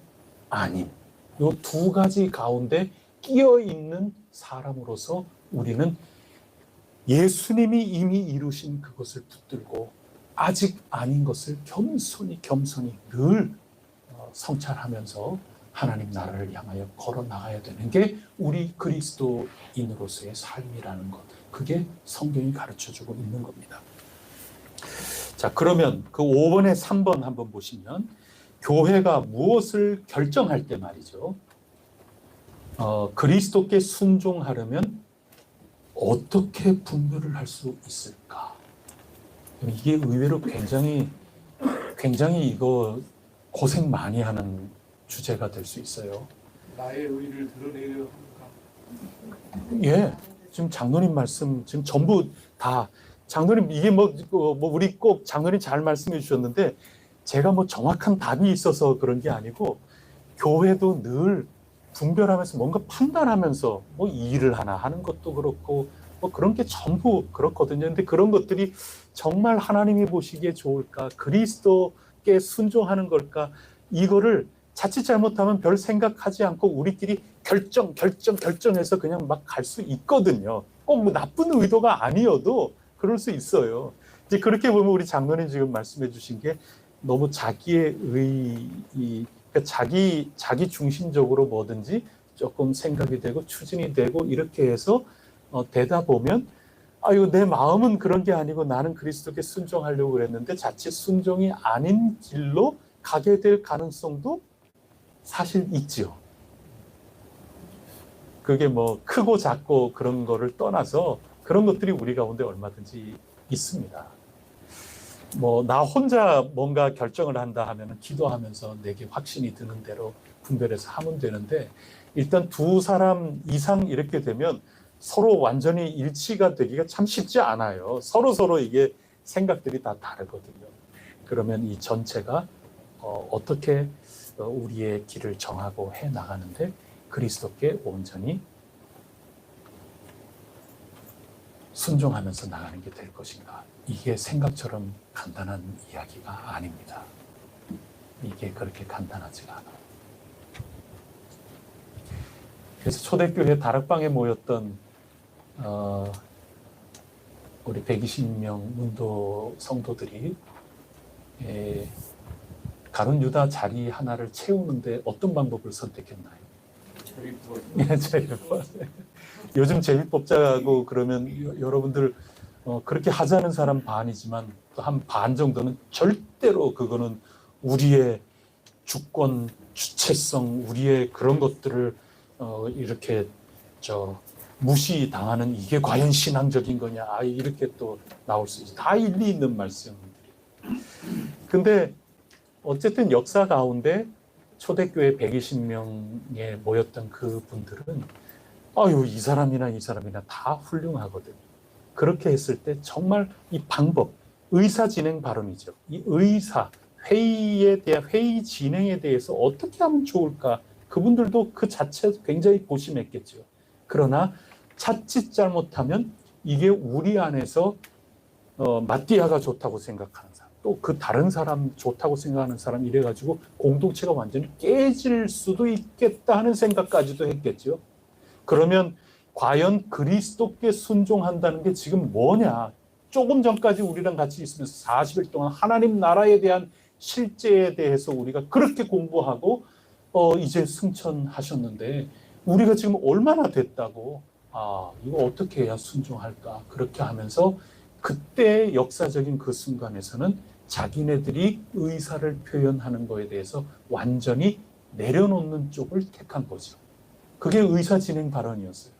아닌 이 두 가지 가운데 끼어 있는 사람으로서 우리는 예수님이 이미 이루신 그것을 붙들고 아직 아닌 것을 겸손히 늘 성찰하면서 하나님 나라를 향하여 걸어 나가야 되는 게 우리 그리스도인으로서의 삶이라는 것. 그게 성경이 가르쳐주고 있는 겁니다. 자, 그러면 그 5번에 3번 한번 보시면 교회가 무엇을 결정할 때 말이죠. 그리스도께 순종하려면 어떻게 분별을 할 수 있을까? 이게 의외로 굉장히 이거 고생 많이 하는 주제가 될 수 있어요. 나의 의를 드러내려 합니까? 예, 지금 장로님 말씀 지금 전부 다 장로님 이게 뭐 우리 꼭 장로님 잘 말씀해 주셨는데 제가 뭐 정확한 답이 있어서 그런 게 아니고 교회도 늘 분별하면서 뭔가 판단하면서 뭐 일을 하나 하는 것도 그렇고 뭐 그런 게 전부 그렇거든요. 근데 그런 것들이 정말 하나님이 보시기에 좋을까? 그리스도 그리스도께 순종하는 걸까? 이거를 자칫 잘못하면 별 생각하지 않고 우리끼리 결정해서 그냥 막 갈 수 있거든요. 꼭 뭐 나쁜 의도가 아니어도 그럴 수 있어요. 이제 그렇게 보면 우리 장로님 지금 말씀해 주신 게 너무 자기의 그러니까 자기 중심적으로 뭐든지 조금 생각이 되고 추진이 되고 이렇게 해서 되다 보면 이거 내 마음은 그런 게 아니고 나는 그리스도께 순종하려고 그랬는데 자칫 순종이 아닌 길로 가게 될 가능성도 사실 있죠. 그게 뭐 크고 작고 그런 거를 떠나서 그런 것들이 우리 가운데 얼마든지 있습니다. 뭐 나 혼자 뭔가 결정을 한다 하면은 기도하면서 내게 확신이 드는 대로 분별해서 하면 되는데 일단 두 사람 이상 이렇게 되면 서로 완전히 일치가 되기가 참 쉽지 않아요. 서로 이게 생각들이 다 다르거든요. 그러면 이 전체가 어떻게 우리의 길을 정하고 해 나가는데 그리스도께 온전히 순종하면서 나가는 게 될 것인가? 이게 생각처럼 간단한 이야기가 아닙니다. 이게 그렇게 간단하지가 않아요. 그래서 초대교회 다락방에 모였던 우리 120명 문도 성도들이 가룟 유다 자리 하나를 채우는데 어떤 방법을 선택했나요? 제비법. 요즘 제비법자고 그러면 여러분들 그렇게 하자는 사람 반이지만 또 한 반 정도는 절대로 그거는 우리의 주권, 주체성, 우리의 그런 것들을 이렇게 무시당하는 이게 과연 신앙적인 거냐 이렇게 또 나올 수 있죠. 다 일리 있는 말씀들이. 근데 어쨌든 역사 가운데 초대교회 120명에 모였던 그 분들은 이 사람이나 다 훌륭하거든요. 그렇게 했을 때 정말 이 방법, 의사 진행 발언이죠. 이 회의 진행에 대해서 어떻게 하면 좋을까? 그분들도 그 자체 굉장히 고심했겠죠. 그러나 자칫 잘못하면 이게 우리 안에서 마띠아가 좋다고 생각하는 사람, 또 그 다른 사람 좋다고 생각하는 사람 이래가지고 공동체가 완전히 깨질 수도 있겠다 하는 생각까지도 했겠죠. 그러면 과연 그리스도께 순종한다는 게 지금 뭐냐? 조금 전까지 우리랑 같이 있으면서 40일 동안 하나님 나라에 대한 실제에 대해서 우리가 그렇게 공부하고 이제 승천하셨는데 우리가 지금 얼마나 됐다고 이거 어떻게 해야 순종할까? 그렇게 하면서 그때 역사적인 그 순간에서는 자기네들이 의사를 표현하는 거에 대해서 완전히 내려놓는 쪽을 택한 거죠. 그게 의사 진행 발언이었어요.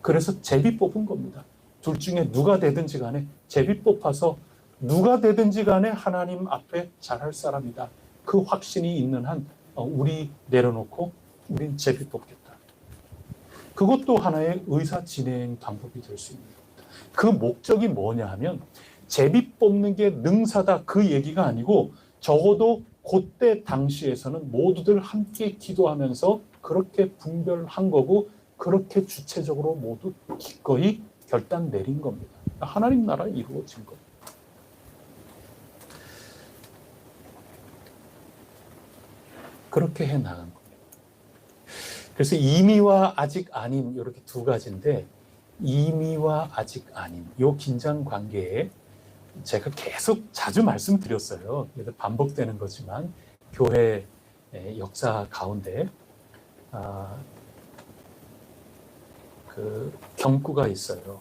그래서 제비 뽑은 겁니다. 둘 중에 누가 되든지 간에 제비 뽑아서 누가 되든지 간에 하나님 앞에 잘할 사람이다. 그 확신이 있는 한 우리 내려놓고 우린 제비 뽑겠다. 그것도 하나의 의사 진행 방법이 될 수 있는 겁니다. 그 목적이 뭐냐 하면 제비 뽑는 게 능사다 그 얘기가 아니고 적어도 그때 당시에서는 모두들 함께 기도하면서 그렇게 분별한 거고 그렇게 주체적으로 모두 기꺼이 결단 내린 겁니다. 하나님 나라 이루어진 겁니다. 그렇게 해 나간 겁니다. 그래서 이미와 아직 아님 이렇게 두 가지인데 이미와 아직 아님 이 긴장 관계에 제가 계속 자주 말씀드렸어요. 반복되는 거지만 교회 역사 가운데 그 경구가 있어요.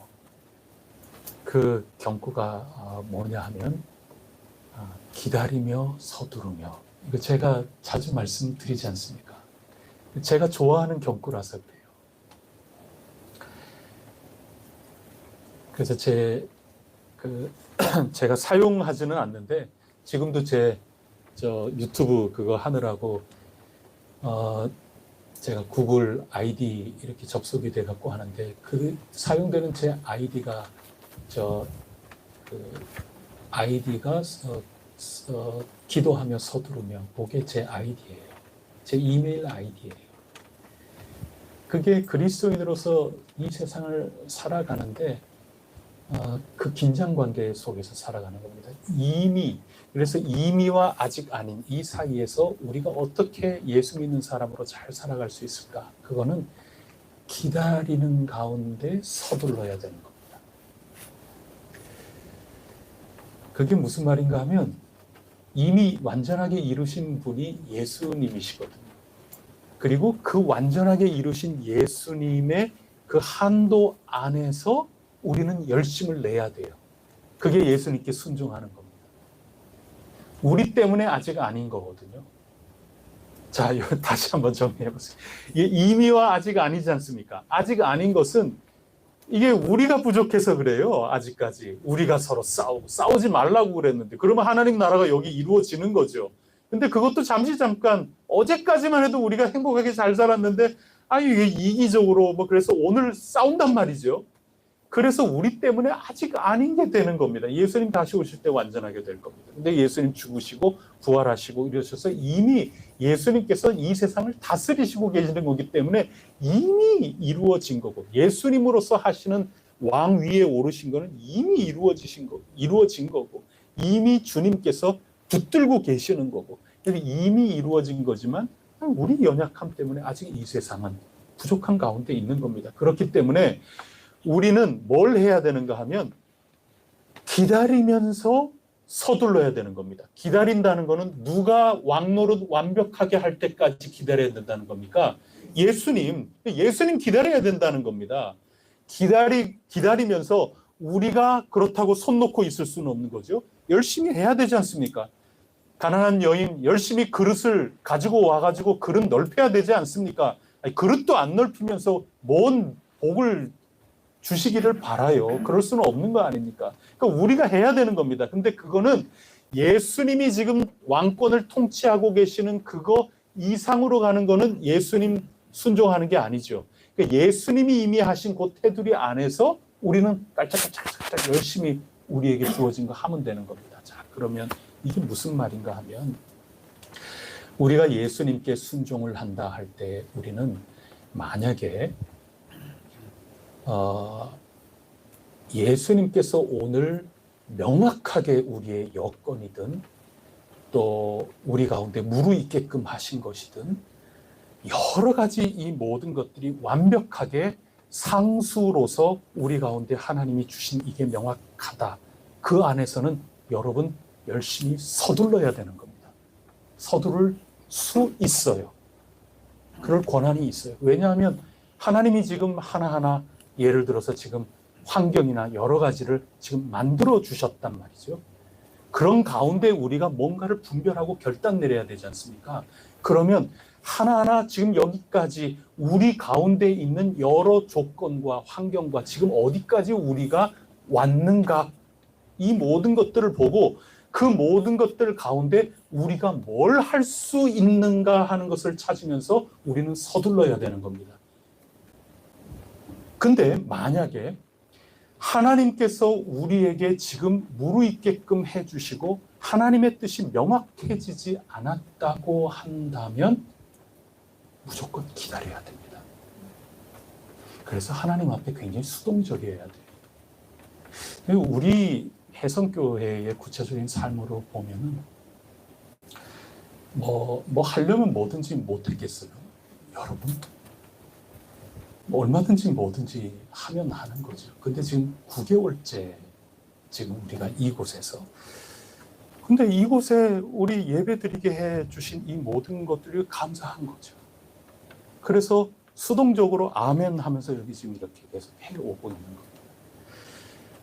그 경구가 뭐냐 하면 기다리며 서두르며 이거 제가 자주 말씀드리지 않습니까? 제가 좋아하는 경구라서 그래요. 그래서 제가 사용하지는 않는데 지금도 제 유튜브 그거 하느라고 제가 구글 아이디 이렇게 접속이 돼 갖고 하는데 그 사용되는 제 아이디가 아이디가 기도하며 서두르며 그게 제 아이디예요. 제 이메일 아이디예요. 그게 그리스도인으로서 이 세상을 살아가는데 그 긴장 관계 속에서 살아가는 겁니다. 그래서 이미와 아직 아닌 이 사이에서 우리가 어떻게 예수 믿는 사람으로 잘 살아갈 수 있을까? 그거는 기다리는 가운데 서둘러야 되는 겁니다. 그게 무슨 말인가 하면 이미 완전하게 이루신 분이 예수님이시거든요. 그리고 그 완전하게 이루신 예수님의 그 한도 안에서 우리는 열심을 내야 돼요. 그게 예수님께 순종하는 겁니다. 우리 때문에 아직 아닌 거거든요. 자, 다시 한번 정리해 보세요. 이게 이미와 아직 아니지 않습니까? 아직 아닌 것은 이게 우리가 부족해서 그래요. 아직까지. 우리가 서로 싸우지 말라고 그랬는데 그러면 하나님 나라가 여기 이루어지는 거죠. 근데 그것도 잠깐 어제까지만 해도 우리가 행복하게 잘 살았는데 이게 이기적으로 그래서 오늘 싸운단 말이죠. 그래서 우리 때문에 아직 아닌 게 되는 겁니다. 예수님 다시 오실 때 완전하게 될 겁니다. 근데 예수님 죽으시고 부활하시고 이러셔서 이미 예수님께서 이 세상을 다스리시고 계시는 거기 때문에 이미 이루어진 거고, 예수님으로서 하시는 왕 위에 오르신 거는 이미 이루어진 거고, 이미 주님께서 붙들고 계시는 거고, 이미 이루어진 거지만 우리 연약함 때문에 아직 이 세상은 부족한 가운데 있는 겁니다. 그렇기 때문에 우리는 뭘 해야 되는가 하면 기다리면서 서둘러야 되는 겁니다. 기다린다는 것은 누가 왕노릇 완벽하게 할 때까지 기다려야 된다는 겁니까? 예수님 기다려야 된다는 겁니다. 기다리면서 우리가 그렇다고 손 놓고 있을 수는 없는 거죠. 열심히 해야 되지 않습니까? 가난한 여인 열심히 그릇을 가지고 와가지고 그릇 넓혀야 되지 않습니까? 그릇도 안 넓히면서 뭔 복을 주시기를 바라요. 그럴 수는 없는 거 아닙니까? 그러니까 우리가 해야 되는 겁니다. 근데 그거는 예수님이 지금 왕권을 통치하고 계시는 그거 이상으로 가는 거는 예수님 순종하는 게 아니죠. 그러니까 예수님이 이미 하신 그 테두리 안에서 우리는 깔짝깔짝 열심히 우리에게 주어진 거 하면 되는 겁니다. 자, 그러면 이게 무슨 말인가 하면 우리가 예수님께 순종을 한다 할 때 우리는 만약에 예수님께서 오늘 명확하게 우리의 여건이든 또 우리 가운데 무르익게끔 하신 것이든 여러 가지 이 모든 것들이 완벽하게 상수로서 우리 가운데 하나님이 주신 이게 명확하다. 그 안에서는 여러분 열심히 서둘러야 되는 겁니다. 서두를 수 있어요. 그럴 권한이 있어요. 왜냐하면 하나님이 지금 하나하나 예를 들어서 지금 환경이나 여러 가지를 지금 만들어 주셨단 말이죠. 그런 가운데 우리가 뭔가를 분별하고 결단 내려야 되지 않습니까? 그러면 하나하나 지금 여기까지 우리 가운데 있는 여러 조건과 환경과 지금 어디까지 우리가 왔는가, 이 모든 것들을 보고 그 모든 것들 가운데 우리가 뭘 할 수 있는가 하는 것을 찾으면서 우리는 서둘러야 되는 겁니다. 근데 만약에 하나님께서 우리에게 지금 무르익게끔 해주시고 하나님의 뜻이 명확해지지 않았다고 한다면 무조건 기다려야 됩니다. 그래서 하나님 앞에 굉장히 수동적이어야 돼요. 우리 혜성교회의 구체적인 삶으로 보면은 뭐 하려면 뭐든지 못했겠어요. 여러분 얼마든지 뭐든지 하면 하는 거죠. 근데 지금 9개월째 지금 우리가 이곳에서, 근데 이곳에 우리 예배드리게 해주신 이 모든 것들이 감사한 거죠. 그래서 수동적으로 아멘 하면서 여기 지금 이렇게 계속 해오고 있는 겁니다.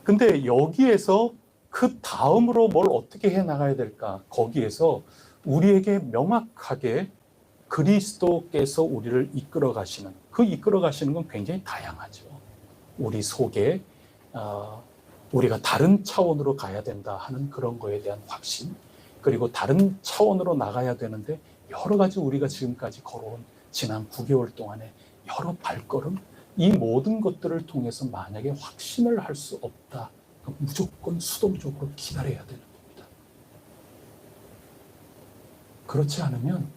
근데 여기에서 그 다음으로 뭘 어떻게 해 나가야 될까? 거기에서 우리에게 명확하게 그리스도께서 우리를 이끌어 가시는, 그 이끌어 가시는 건 굉장히 다양하죠. 우리 속에 우리가 다른 차원으로 가야 된다 하는 그런 거에 대한 확신, 그리고 다른 차원으로 나가야 되는데 여러 가지 우리가 지금까지 걸어온 지난 9개월 동안의 여러 발걸음, 이 모든 것들을 통해서 만약에 확신을 할 수 없다, 그럼 무조건 수동적으로 기다려야 되는 겁니다. 그렇지 않으면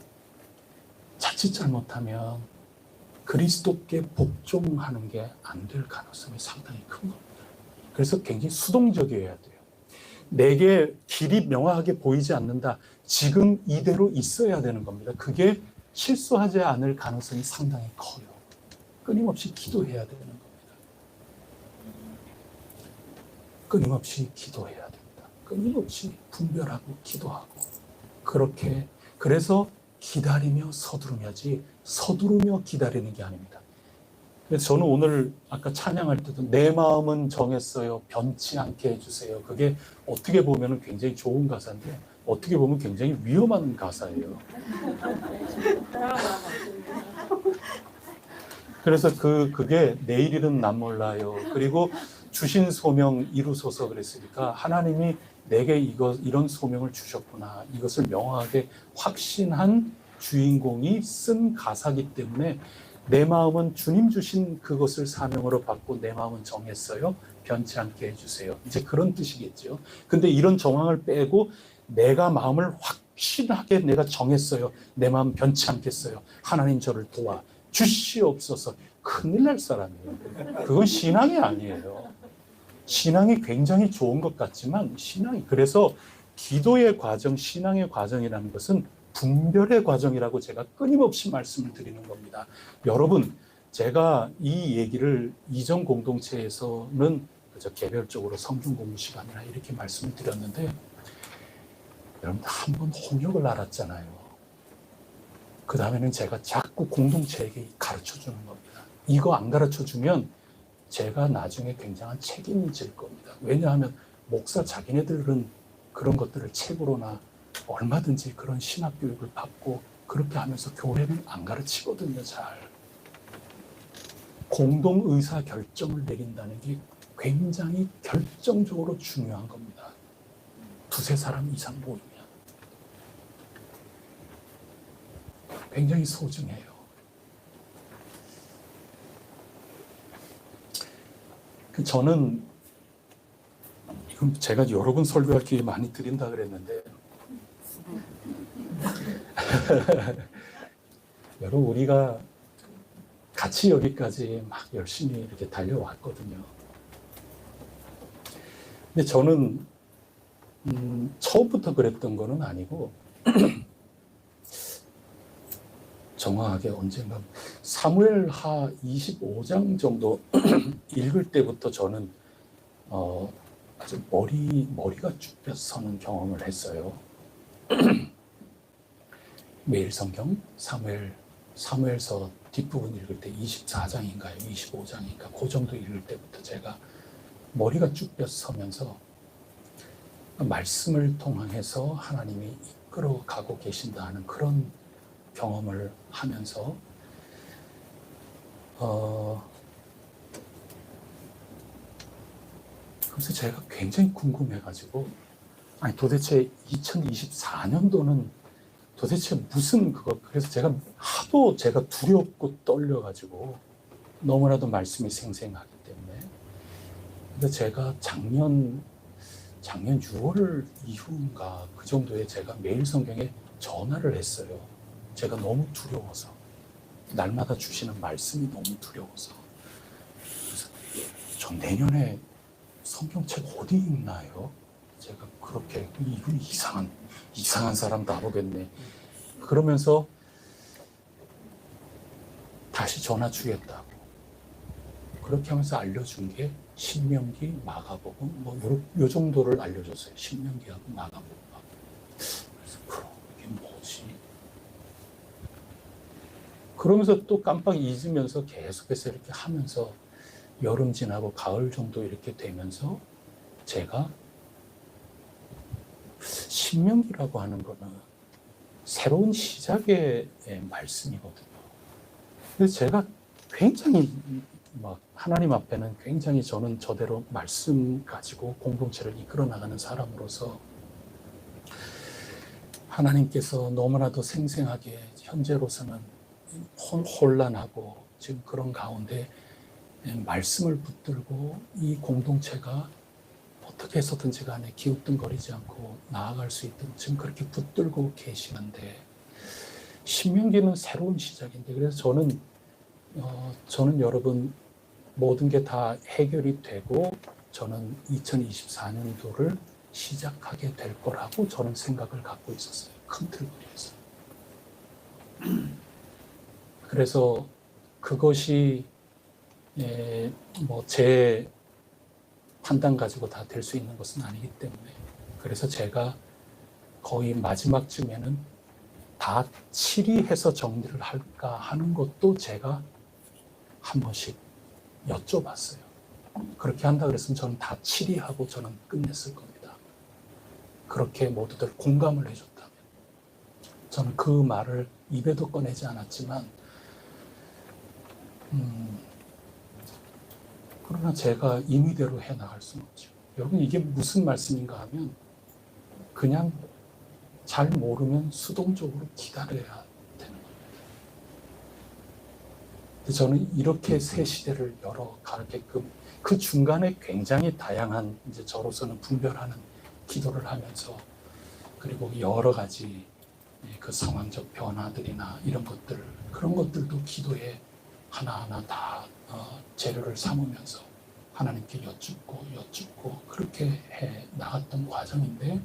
자칫 잘못하면 그리스도께 복종하는 게 안 될 가능성이 상당히 큰 겁니다. 그래서 굉장히 수동적이어야 돼요. 내게 길이 명확하게 보이지 않는다. 지금 이대로 있어야 되는 겁니다. 그게 실수하지 않을 가능성이 상당히 커요. 끊임없이 기도해야 되는 겁니다. 끊임없이 기도해야 됩니다. 끊임없이 분별하고 기도하고 그렇게 그래서 기다리며 서두르며지 서두르며 기다리는 게 아닙니다. 그래서 저는 오늘 아까 찬양할 때도 내 마음은 정했어요. 변치 않게 해주세요. 그게 어떻게 보면 굉장히 좋은 가사인데 어떻게 보면 굉장히 위험한 가사예요. 그래서 그게 내일일은 남 몰라요. 그리고 주신 소명 이루소서 그랬으니까 하나님이 내게 이런 소명을 주셨구나. 이것을 명확하게 확신한 주인공이 쓴 가사이기 때문에 내 마음은 주님 주신 그것을 사명으로 받고 내 마음은 정했어요. 변치 않게 해주세요. 이제 그런 뜻이겠죠. 근데 이런 정황을 빼고 내가 마음을 확신하게 내가 정했어요. 내 마음 변치 않겠어요. 하나님 저를 도와 주시옵소서. 큰일 날 사람이에요. 그건 신앙이 아니에요. 신앙이 굉장히 좋은 것 같지만 신앙이 그래서 기도의 과정, 신앙의 과정이라는 것은 분별의 과정이라고 제가 끊임없이 말씀을 드리는 겁니다. 여러분, 제가 이 얘기를 이전 공동체에서는 그저 개별적으로 성경 공부 시간이나 이렇게 말씀을 드렸는데 여러분들 한번 홍역을 알았잖아요. 그 다음에는 제가 자꾸 공동체에게 가르쳐 주는 겁니다. 이거 안 가르쳐 주면 제가 나중에 굉장한 책임을 질 겁니다. 왜냐하면 목사 자기네들은 그런 것들을 책으로나 얼마든지 그런 신학 교육을 받고 그렇게 하면서 교회는 안 가르치거든요, 잘. 공동 의사 결정을 내린다는 게 굉장히 결정적으로 중요한 겁니다. 두세 사람 이상 모이면. 굉장히 소중해요. 저는 이건 제가 여러 번 설교할 기회 많이 드린다 그랬는데 여러분 우리가 같이 여기까지 막 열심히 이렇게 달려왔거든요. 근데 저는 처음부터 그랬던 거는 아니고 정확하게 언젠가 사무엘하 25장 정도 읽을 때부터 저는 아주 머리가 쭉 펴서는 경험을 했어요. 매일 성경 사무엘서 뒷부분 읽을 때 24장인가요? 25장인가? 그 정도 읽을 때부터 제가 머리가 쭉 펴서면서 말씀을 통해서 하나님이 이끌어가고 계신다 하는 그런 경험을 하면서 그래서 제가 굉장히 궁금해가지고 아니 도대체 2024년도는 도대체 무슨 그래서 제가 하도 제가 두렵고 떨려가지고 너무나도 말씀이 생생하기 때문에 근데 제가 작년 6월 이후인가 그 정도에 제가 매일 성경에 전화를 했어요. 제가 너무 두려워서 날마다 주시는 말씀이 너무 두려워서 그래서 저 내년에 성경책 어디 읽나요? 제가 그렇게 이거 이상한 사람 나보겠네. 그러면서 다시 전화 주겠다고 그렇게 하면서 알려준 게 신명기, 마가복음 요 정도를 알려줬어요. 신명기하고 마가복음하고. 그래서 이게 뭐지? 그러면서 또 깜빡 잊으면서 계속해서 이렇게 하면서 여름 지나고 가을 정도 이렇게 되면서 제가 신명기라고 하는 거는 새로운 시작의 말씀이거든요. 그래서 제가 굉장히 막 하나님 앞에는 굉장히 저는 저대로 말씀 가지고 공동체를 이끌어 나가는 사람으로서 하나님께서 너무나도 생생하게 현재로서는 혼란하고 지금 그런 가운데 말씀을 붙들고 이 공동체가 어떻게 해서든지 간에 기웃등거리지 않고 나아갈 수 있도록 지금 그렇게 붙들고 계시는데 신명기는 새로운 시작인데 그래서 저는 여러분 모든 게 다 해결이 되고 저는 2024년도를 시작하게 될 거라고 저는 생각을 갖고 있었어요. 큰 틀에서. 그래서 그것이 뭐 제 판단 가지고 다 될 수 있는 것은 아니기 때문에, 그래서 제가 거의 마지막쯤에는 다 치리해서 정리를 할까 하는 것도 제가 한 번씩 여쭤봤어요. 그렇게 한다 그랬으면 저는 다 치리하고 저는 끝냈을 겁니다. 그렇게 모두들 공감을 해줬다면. 저는 그 말을 입에도 꺼내지 않았지만, 그러나 제가 임의대로 해나갈 수는 없죠. 여러분, 이게 무슨 말씀인가 하면, 그냥 잘 모르면 수동적으로 기다려야 되는 겁니다. 저는 이렇게 새 시대를 열어가게끔 그 중간에 굉장히 다양한, 이제 저로서는 분별하는 기도를 하면서, 그리고 여러 가지 그 상황적 변화들이나 이런 것들, 그런 것들도 기도에 하나하나 다 재료를 삼으면서 하나님께 여쭙고 그렇게 해 나갔던 과정인데,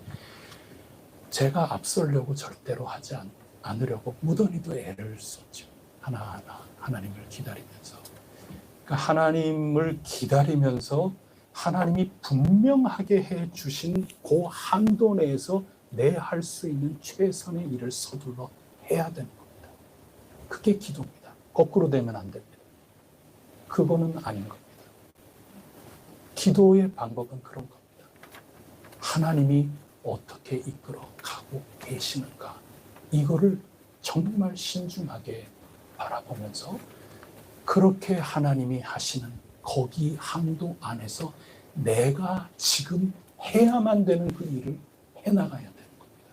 제가 앞서려고 절대로 하지 않으려고 무던히도 애를 썼죠. 하나하나 하나님을 기다리면서. 그러니까 하나님을 기다리면서 하나님이 분명하게 해 주신 그 한도 내에서 내 할 수 있는 최선의 일을 서둘러 해야 되는 겁니다. 그게 기도입니다. 거꾸로 되면 안 됩니다. 그거는 아닌 겁니다. 기도의 방법은 그런 겁니다. 하나님이 어떻게 이끌어 가고 계시는가, 이거를 정말 신중하게 바라보면서 그렇게 하나님이 하시는 거기 한도 안에서 내가 지금 해야만 되는 그 일을 해나가야 되는 겁니다.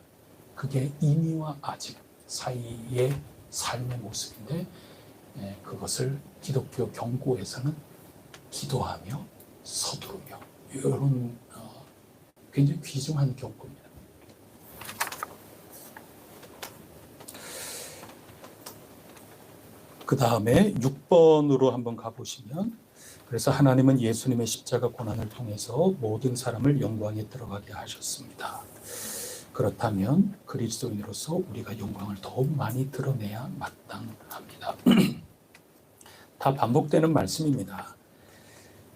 그게 이미와 아직 사이의 삶의 모습인데, 그것을 기독교 경고에서는 기도하며 서두르며, 이런 굉장히 귀중한 경고입니다. 그 다음에 6번으로 한번 가보시면, 그래서 하나님은 예수님의 십자가 고난을 통해서 모든 사람을 영광에 들어가게 하셨습니다. 그렇다면 그리스도인으로서 우리가 영광을 더욱 많이 드러내야 마땅합니다. 다 반복되는 말씀입니다.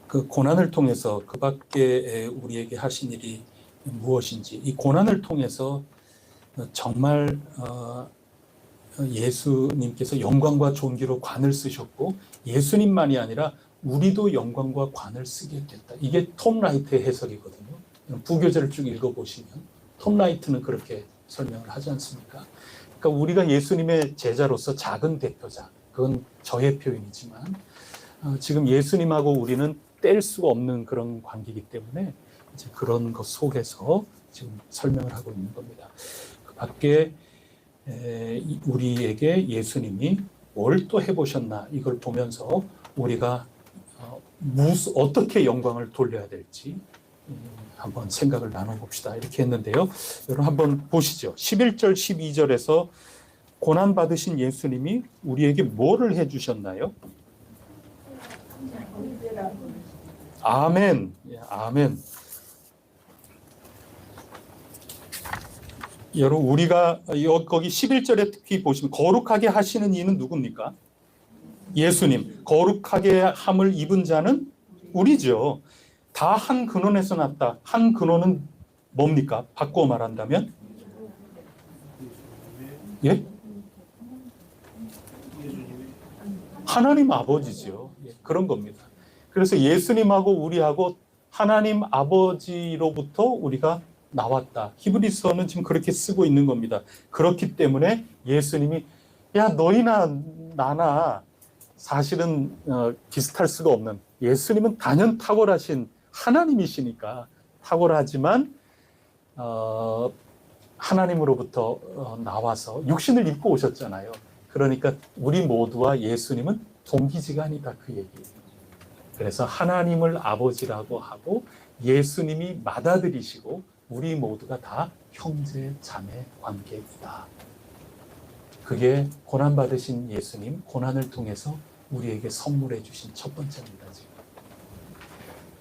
그 고난을 통해서 그 밖에 우리에게 하신 일이 무엇인지, 이 고난을 통해서 정말 예수님께서 영광과 존귀로 관을 쓰셨고, 예수님만이 아니라 우리도 영광과 관을 쓰게 됐다. 이게 톰 라이트의 해석이거든요. 부교재를 쭉 읽어보시면 톰 라이트는 그렇게 설명을 하지 않습니까? 그러니까 우리가 예수님의 제자로서 작은 대표자, 그건 저의 표현이지만, 지금 예수님하고 우리는 뗄 수가 없는 그런 관계이기 때문에 이제 그런 것 속에서 지금 설명을 하고 있는 겁니다. 그 밖에 우리에게 예수님이 뭘 또 해보셨나, 이걸 보면서 우리가 어떻게 영광을 돌려야 될지 한번 생각을 나눠봅시다, 이렇게 했는데요. 여러분 한번 보시죠. 11절 12절에서 고난받으신 예수님이 우리에게 뭐를 해주셨나요? 아멘. 아멘. 여러분, 우리가 거기 11절에 특히 보시면 거룩하게 하시는 이는 누굽니까? 예수님. 거룩하게 함을 입은 자는 우리죠. 다 한 근원에서 났다. 한 근원은 뭡니까? 바꾸어 말한다면? 예? 하나님 아버지죠. 예, 그런 겁니다. 그래서 예수님하고 우리하고 하나님 아버지로부터 우리가 나왔다. 히브리서는 지금 그렇게 쓰고 있는 겁니다. 그렇기 때문에 예수님이, 야, 너희나 나나 사실은 비슷할 수가 없는, 예수님은 단연 탁월하신 하나님이시니까 탁월하지만 하나님으로부터 나와서 육신을 입고 오셨잖아요. 그러니까 우리 모두와 예수님은 동기지간이다, 그 얘기예요. 그래서 하나님을 아버지라고 하고 예수님이 맏아들이시고 우리 모두가 다 형제 자매 관계이다. 그게 고난받으신 예수님, 고난을 통해서 우리에게 선물해 주신 첫 번째입니다. 지금.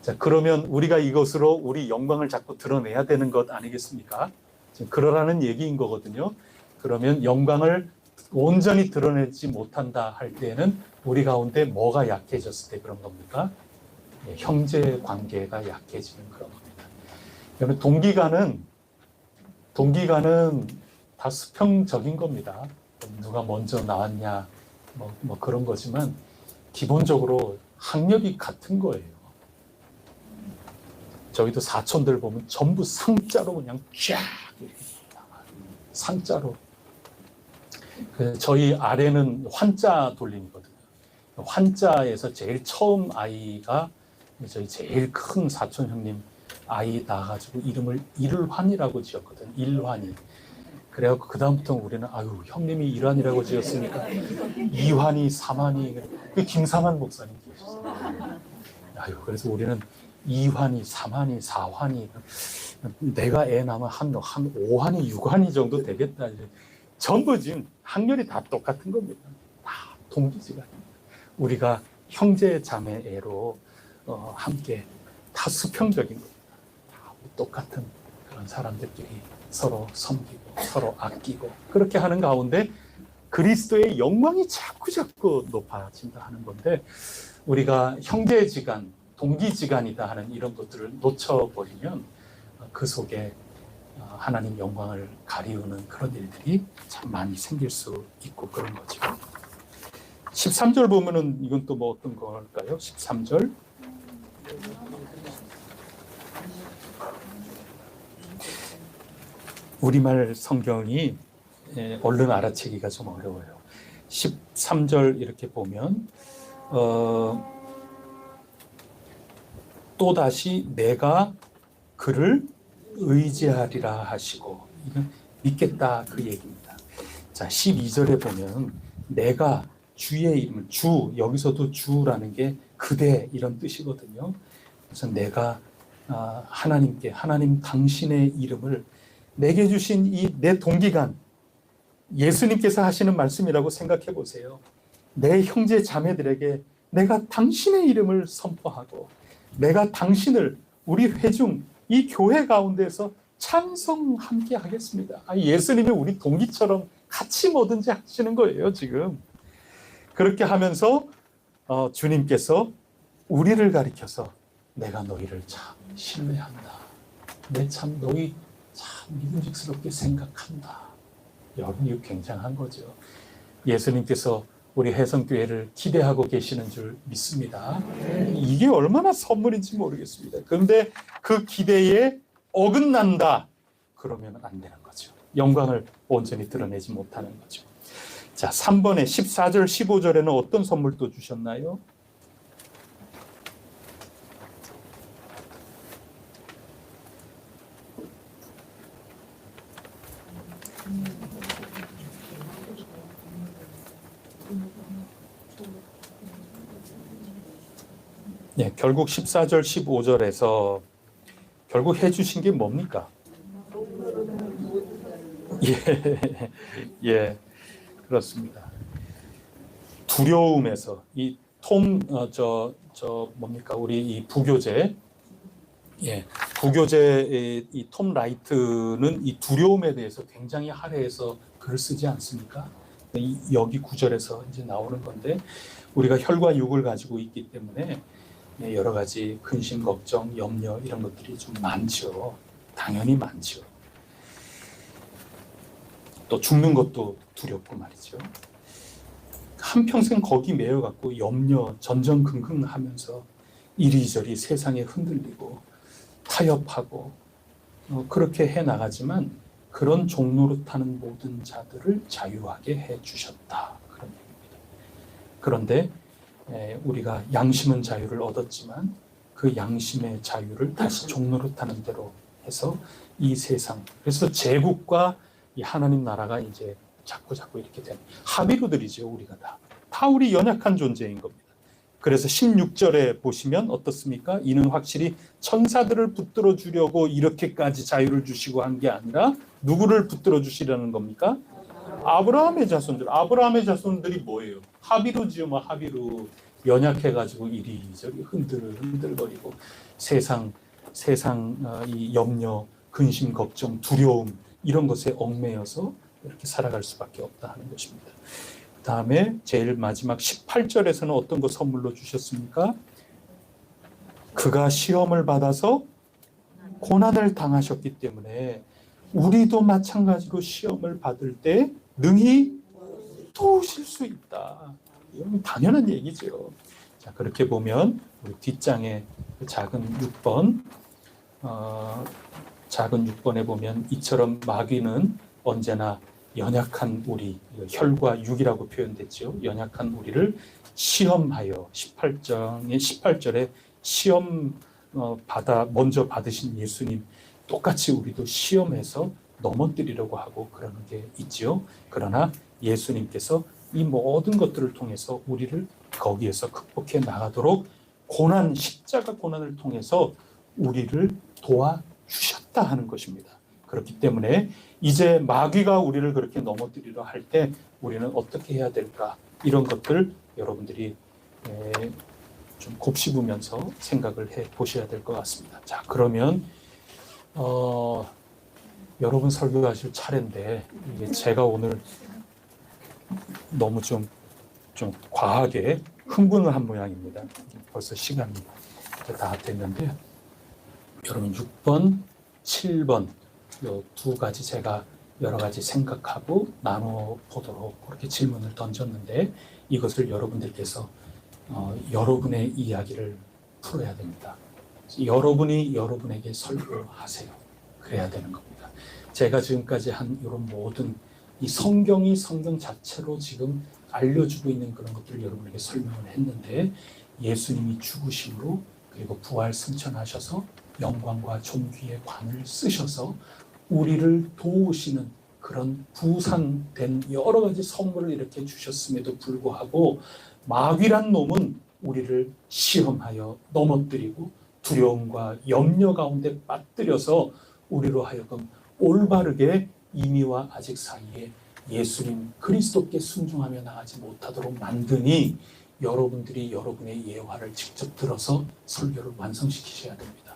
자, 그러면 우리가 이것으로 우리 영광을 자꾸 드러내야 되는 것 아니겠습니까? 지금 그러라는 얘기인 거거든요. 그러면 영광을 온전히 드러내지 못한다 할 때에는 우리 가운데 뭐가 약해졌을 때 그런 겁니까? 예, 형제 관계가 약해지는 그런 겁니다. 그러면 동기간은 다 수평적인 겁니다. 누가 먼저 나왔냐 뭐 그런 거지만 기본적으로 학력이 같은 거예요. 저희도 사촌들 보면 전부 상자로 그냥 쫙 이렇게 상자로. 저희 아래는 환자 돌림이거든요. 환자에서 제일 처음 아이가 저희 제일 큰 사촌 형님 아이 낳아가지고 이름을 일환이라고 지었거든. 일환이. 그래갖고 그 다음부터 우리는 아유 형님이 일환이라고 지었으니까 이환이, 삼환이. 그 김삼환 목사님 계셨어요. 아유 그래서 우리는 이환이, 삼환이, 사환이. 내가 애 낳으면 한 5환이, 6환이 정도 되겠다. 이제. 전부 지금 학렬이 다 똑같은 겁니다. 다 동기지간입니다. 우리가 형제 자매애로 함께 다 수평적인 겁니다. 다 똑같은 그런 사람들끼리 서로 섬기고 서로 아끼고 그렇게 하는 가운데 그리스도의 영광이 자꾸 높아진다 하는 건데 우리가 형제지간, 동기지간이다 하는 이런 것들을 놓쳐버리면 그 속에 하나님 영광을 가리우는 그런 일들이 참 많이 생길 수 있고 그런 거죠. 13절 보면은 이건 또 뭐 어떤 걸까요? 13절. 우리말 성경이 얼른 알아채기가 좀 어려워요. 13절 이렇게 보면 또다시 내가 그를 의지하리라 하시고 이건 믿겠다 그 얘기입니다. 자 12절에 보면 내가 주의 이름을 주 여기서도 주라는 게 그대 이런 뜻이거든요. 그래서 내가 하나님께 하나님 당신의 이름을 내게 주신 이 내 동기간 예수님께서 하시는 말씀이라고 생각해 보세요. 내 형제 자매들에게 내가 당신의 이름을 선포하고 내가 당신을 우리 회중 이 교회 가운데서 찬송 함께 하겠습니다. 예수님이 우리 동기처럼 같이 뭐든지 하시는 거예요, 지금. 그렇게 하면서 주님께서 우리를 가리켜서 내가 너희를 참 신뢰한다. 너희 참 믿음직스럽게 생각한다. 여러분, 이거 굉장한 거죠. 예수님께서 우리 혜성교회를 기대하고 계시는 줄 믿습니다. 이게 얼마나 선물인지 모르겠습니다. 그런데 그 기대에 어긋난다. 그러면 안 되는 거죠. 영광을 온전히 드러내지 못하는 거죠. 자, 3번에 14절, 15절에는 어떤 선물 또 주셨나요? 네, 결국 14절, 15절에서 결국 해주신 게 뭡니까? 예, 그렇습니다. 두려움에서 이 뭡니까? 우리 이 부교재, 부교재 이 톰 라이트는 이 두려움에 대해서 굉장히 할애해서 글을 쓰지 않습니까? 여기 구절에서 이제 나오는 건데 우리가 혈과 육을 가지고 있기 때문에 여러 가지 근심, 걱정, 염려 이런 것들이 좀 많죠. 당연히 많죠. 또 죽는 것도 두렵고 말이죠. 한평생 거기 매여갖고 염려, 전전긍긍하면서 이리저리 세상에 흔들리고 타협하고 그렇게 해나가지만 그런 종노릇하는 모든 자들을 자유하게 해주셨다. 그런 얘기입니다. 그런데 우리가 양심은 자유를 얻었지만 그 양심의 자유를 다시 종노릇하는 대로 해서 이 세상, 그래서 제국과 이 하나님 나라가 이제 자꾸 이렇게 되는 합의루들이죠. 우리가 다 우리 연약한 존재인 겁니다. 그래서 16절에 보시면 어떻습니까? 이는 확실히 천사들을 붙들어 주려고 이렇게까지 자유를 주시고 한 게 아니라 누구를 붙들어 주시려는 겁니까? 아브라함의 자손들. 아브라함의 자손들이 뭐예요? 합의루지요, 합의루. 연약해가지고 이리저리 흔들거리고 세상 이 염려, 근심, 걱정, 두려움 이런 것에 얽매여서 이렇게 살아갈 수밖에 없다 하는 것입니다. 그 다음에 제일 마지막 18절에서는 어떤 거 선물로 주셨습니까? 그가 시험을 받아서 고난을 당하셨기 때문에 우리도 마찬가지로 시험을 받을 때 능히 도우실 수 있다. 이건 당연한 얘기죠. 자, 그렇게 보면 우리 뒷장에 작은 6번 작은 6번에 보면 이처럼 마귀는 언제나 연약한 우리, 혈과 육이라고 표현됐죠. 연약한 우리를 시험하여 18절에 시험 먼저 받으신 예수님 똑같이 우리도 시험해서 넘어뜨리려고 하고 그러는 게 있지요. 그러나 예수님께서 이 모든 것들을 통해서 우리를 거기에서 극복해 나가도록 십자가 고난을 통해서 우리를 도와주셨다 하는 것입니다. 그렇기 때문에 이제 마귀가 우리를 그렇게 넘어뜨리려 할 때 우리는 어떻게 해야 될까? 이런 것들 여러분들이 좀 곱씹으면서 생각을 해 보셔야 될 것 같습니다. 자, 그러면 여러분 설교하실 차례인데 이게 제가 오늘 너무 좀 과하게 흥분을 한 모양입니다. 벌써 시간이 다 됐는데 여러분 6번, 7번 이 두 가지 제가 여러 가지 생각하고 나눠보도록 그렇게 질문을 던졌는데 이것을 여러분들께서 여러분의 이야기를 풀어야 됩니다. 여러분이 여러분에게 설교하세요. 그래야 되는 겁니다. 제가 지금까지 한 이런 모든 이 성경이 성경 자체로 지금 알려주고 있는 그런 것들을 여러분에게 설명을 했는데 예수님이 죽으심으로 그리고 부활 승천하셔서 영광과 존귀의 관을 쓰셔서 우리를 도우시는 그런 부상된 여러 가지 선물을 이렇게 주셨음에도 불구하고 마귀란 놈은 우리를 시험하여 넘어뜨리고 두려움과 염려 가운데 빠뜨려서 우리로 하여금 올바르게 이미와 아직 사이에 예수님 그리스도께 순종하며 나가지 못하도록 만드니 여러분들이 여러분의 예화를 직접 들어서 설교를 완성시키셔야 됩니다.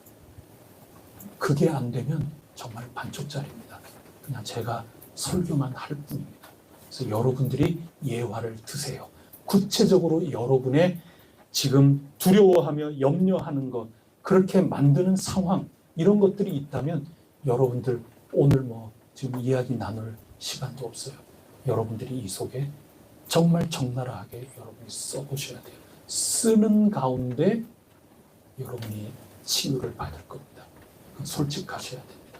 그게 안 되면 정말 반쪽짜리입니다. 그냥 제가 설교만 할 뿐입니다. 그래서 여러분들이 예화를 드세요. 구체적으로 여러분의 지금 두려워하며 염려하는 것, 그렇게 만드는 상황, 이런 것들이 있다면 여러분들 오늘 지금 이야기 나눌 시간도 없어요. 여러분들이 이 속에 정말 적나라하게 여러분이 써보셔야 돼요. 쓰는 가운데 여러분이 치유를 받을 겁니다. 솔직하셔야 됩니다.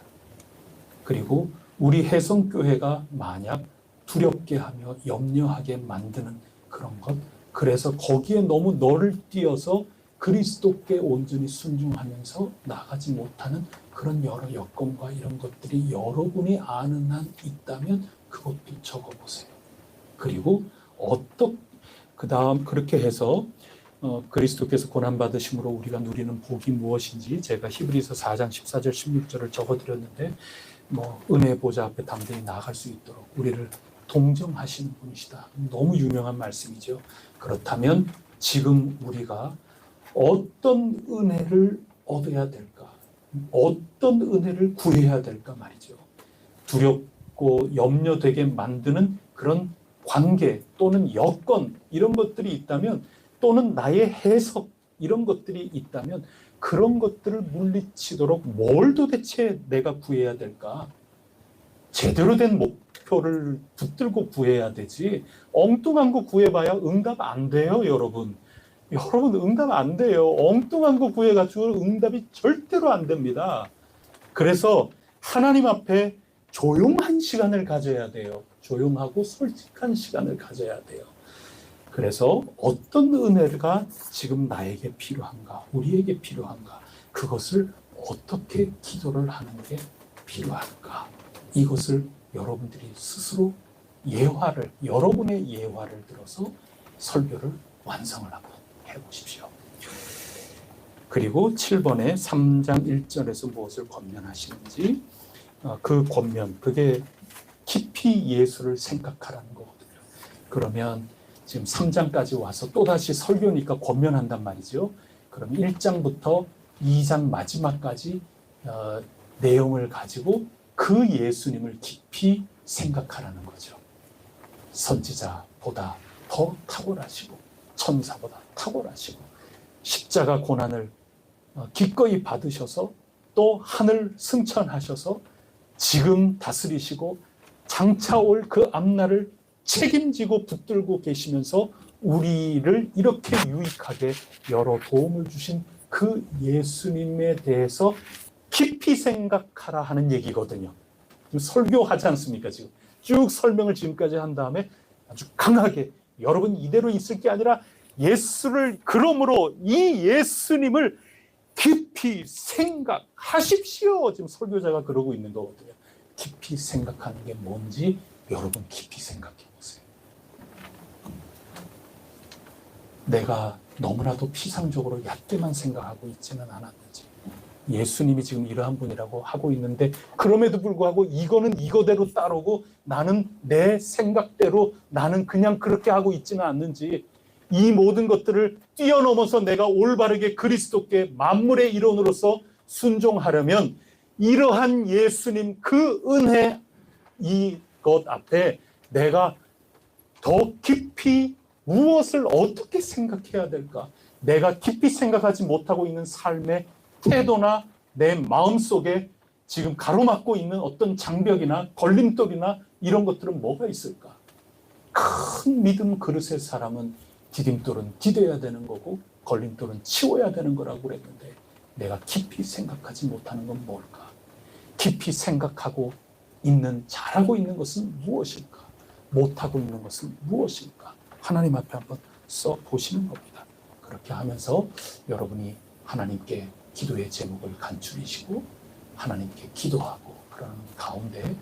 그리고 우리 혜성교회가 만약 두렵게 하며 염려하게 만드는 그런 것, 그래서 거기에 너무 너를 띄어서 그리스도께 온전히 순종하면서 나가지 못하는 그런 여러 여건과 이런 것들이 여러분이 아는 한 있다면 그것도 적어보세요. 그리고 그 다음 그렇게 해서 그리스도께서 고난받으심으로 우리가 누리는 복이 무엇인지 제가 히브리서 4장 14절 16절을 적어드렸는데 은혜의 보좌 앞에 담대히 나아갈 수 있도록 우리를 동정하시는 분이시다. 너무 유명한 말씀이죠. 그렇다면 지금 우리가 어떤 은혜를 얻어야 될까? 어떤 은혜를 구해야 될까 말이죠. 두렵고 염려되게 만드는 그런 관계 또는 여건 이런 것들이 있다면 또는 나의 해석 이런 것들이 있다면 그런 것들을 물리치도록 뭘 도대체 내가 구해야 될까? 제대로 된 목표를 붙들고 구해야 되지 엉뚱한 거 구해봐야 응답 안 돼요, 여러분. 여러분 응답 안 돼요. 엉뚱한 거 구해가지고 응답이 절대로 안 됩니다. 그래서 하나님 앞에 조용한 시간을 가져야 돼요. 조용하고 솔직한 시간을 가져야 돼요. 그래서 어떤 은혜가 지금 나에게 필요한가, 우리에게 필요한가, 그것을 어떻게 기도를 하는 게 필요할까, 이것을 여러분들이 스스로 여러분의 예화를 들어서 설교를 완성을 한번 해보십시오. 그리고 7번에 3장 1절에서 무엇을 권면하시는지 그 권면, 그게 깊이 예수를 생각하라는 거거든요. 그러면 지금 3장까지 와서 또다시 설교니까 권면한단 말이죠. 그럼 1장부터 2장 마지막까지 내용을 가지고 그 예수님을 깊이 생각하라는 거죠. 선지자보다 더 탁월하시고 천사보다 탁월하시고 십자가 고난을 기꺼이 받으셔서 또 하늘 승천하셔서 지금 다스리시고 장차 올 그 앞날을 책임지고 붙들고 계시면서 우리를 이렇게 유익하게 여러 도움을 주신 그 예수님에 대해서 깊이 생각하라 하는 얘기거든요. 지금 설교하지 않습니까? 지금 쭉 설명을 지금까지 한 다음에 아주 강하게 여러분 이대로 있을 게 아니라 예수를 그러므로 이 예수님을 깊이 생각하십시오. 지금 설교자가 그러고 있는 거거든요. 깊이 생각하는 게 뭔지 여러분 깊이 생각해 보세요. 내가 너무나도 피상적으로 얕게만 생각하고 있지는 않았는지, 예수님이 지금 이러한 분이라고 하고 있는데 그럼에도 불구하고 이거는 이거대로 따르고 나는 내 생각대로 나는 그냥 그렇게 하고 있지는 않는지, 이 모든 것들을 뛰어넘어서 내가 올바르게 그리스도께 만물의 일원으로서 순종하려면 이러한 예수님 그 은혜 이것 앞에 내가 더 깊이 무엇을 어떻게 생각해야 될까? 내가 깊이 생각하지 못하고 있는 삶의 태도나 내 마음속에 지금 가로막고 있는 어떤 장벽이나 걸림돌이나 이런 것들은 뭐가 있을까? 큰 믿음 그릇의 사람은 디딤돌은 디뎌야 되는 거고 걸림돌은 치워야 되는 거라고 그랬는데 내가 깊이 생각하지 못하는 건 뭘까? 깊이 생각하고 있는, 잘하고 있는 것은 무엇일까? 못하고 있는 것은 무엇일까? 하나님 앞에 한번 써보시는 겁니다. 그렇게 하면서 여러분이 하나님께 기도의 제목을 간추리시고 하나님께 기도하고 그러는 가운데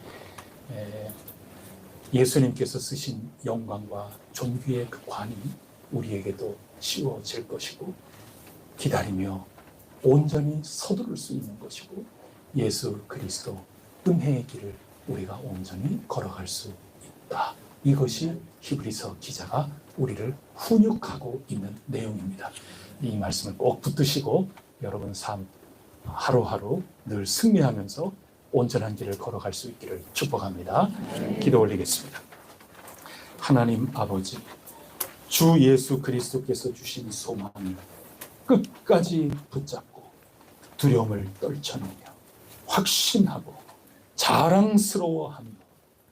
예수님께서 쓰신 영광과 존귀의 그 관이 우리에게도 씌워질 것이고 기다리며 온전히 서두를 수 있는 것이고 예수 그리스도 은혜의 길을 우리가 온전히 걸어갈 수 있다. 이것이 히브리서 기자가 우리를 훈육하고 있는 내용입니다. 이 말씀을 꼭 붙드시고 여러분 삶 하루하루 늘 승리하면서 온전한 길을 걸어갈 수 있기를 축복합니다. 기도 올리겠습니다. 하나님 아버지, 주 예수 그리스도께서 주신 소망을 끝까지 붙잡고 두려움을 떨쳐내며 확신하고 자랑스러워하며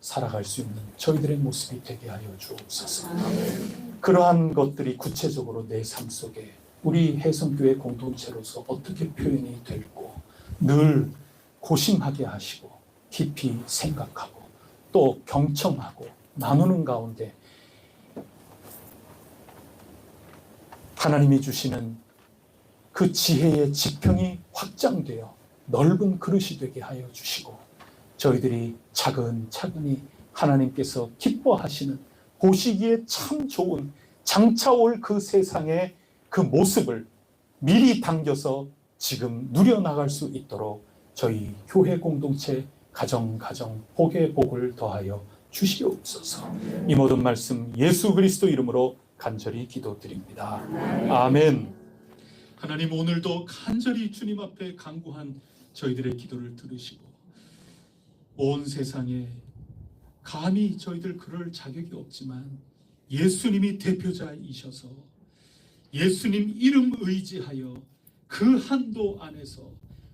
살아갈 수 있는 저희들의 모습이 되게 하여 주옵소서. 그러한 것들이 구체적으로 내 삶 속에 우리 해성교회 공동체로서 어떻게 표현이 될고 늘 고심하게 하시고 깊이 생각하고 또 경청하고 나누는 가운데 하나님이 주시는 그 지혜의 지평이 확장되어 넓은 그릇이 되게 하여 주시고 저희들이 차근차근히 하나님께서 기뻐하시는 보시기에 참 좋은 장차 올 그 세상의 그 모습을 미리 당겨서 지금 누려나갈 수 있도록 저희 교회 공동체 가정 복의 복을 더하여 주시옵소서. 이 모든 말씀 예수 그리스도 이름으로 간절히 기도드립니다. 아멘. 하나님 오늘도 간절히 주님 앞에 간구한 저희들의 기도를 들으시고 온 세상에 감히 저희들 그럴 자격이 없지만 예수님이 대표자이셔서 예수님 이름 의지하여 그 한도 안에서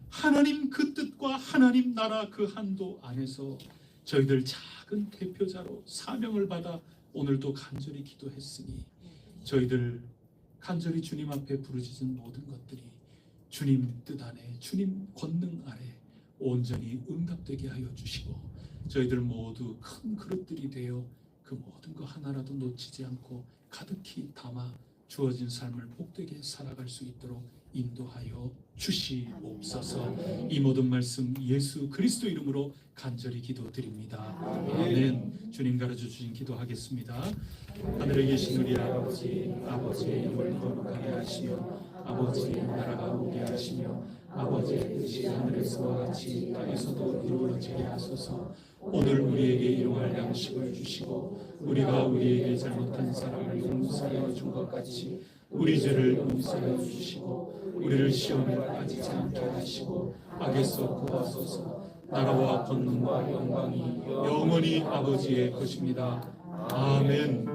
하나님 그 뜻과 하나님 나라 그 한도 안에서 저희들 작은 대표자로 사명을 받아 오늘도 간절히 기도했으니 저희들 간절히 주님 앞에 부르짖은 모든 것들이 주님 뜻 안에 주님 권능 아래 온전히 응답되게 하여 주시고 저희들 모두 큰 그릇들이 되어 그 모든 것 하나라도 놓치지 않고 가득히 담아 주어진 삶을 복되게 살아갈 수 있도록 인도하여 주시옵소서. 이 모든 말씀 예수 그리스도 이름으로 간절히 기도드립니다. 아멘. 주님 가르쳐 주신 기도하겠습니다. 하늘에 계신 우리 아버지, 아버지의 이름을 거룩하게 하시며 아버지의 나라가 오게 하시며 아버지의 뜻이 하늘에서와 같이 땅에서도 이루어지게 하소서. 오늘 우리에게 일용할 양식을 주시고 우리가 우리에게 잘못한 사람을 용서하여 준 것 같이 우리 죄를 용서하여 주시고 우리를 시험에 빠지지 않게 하시고 악에서 구하소서. 나라와 권능과 영광이 영원히 아버지의 것입니다. 아멘.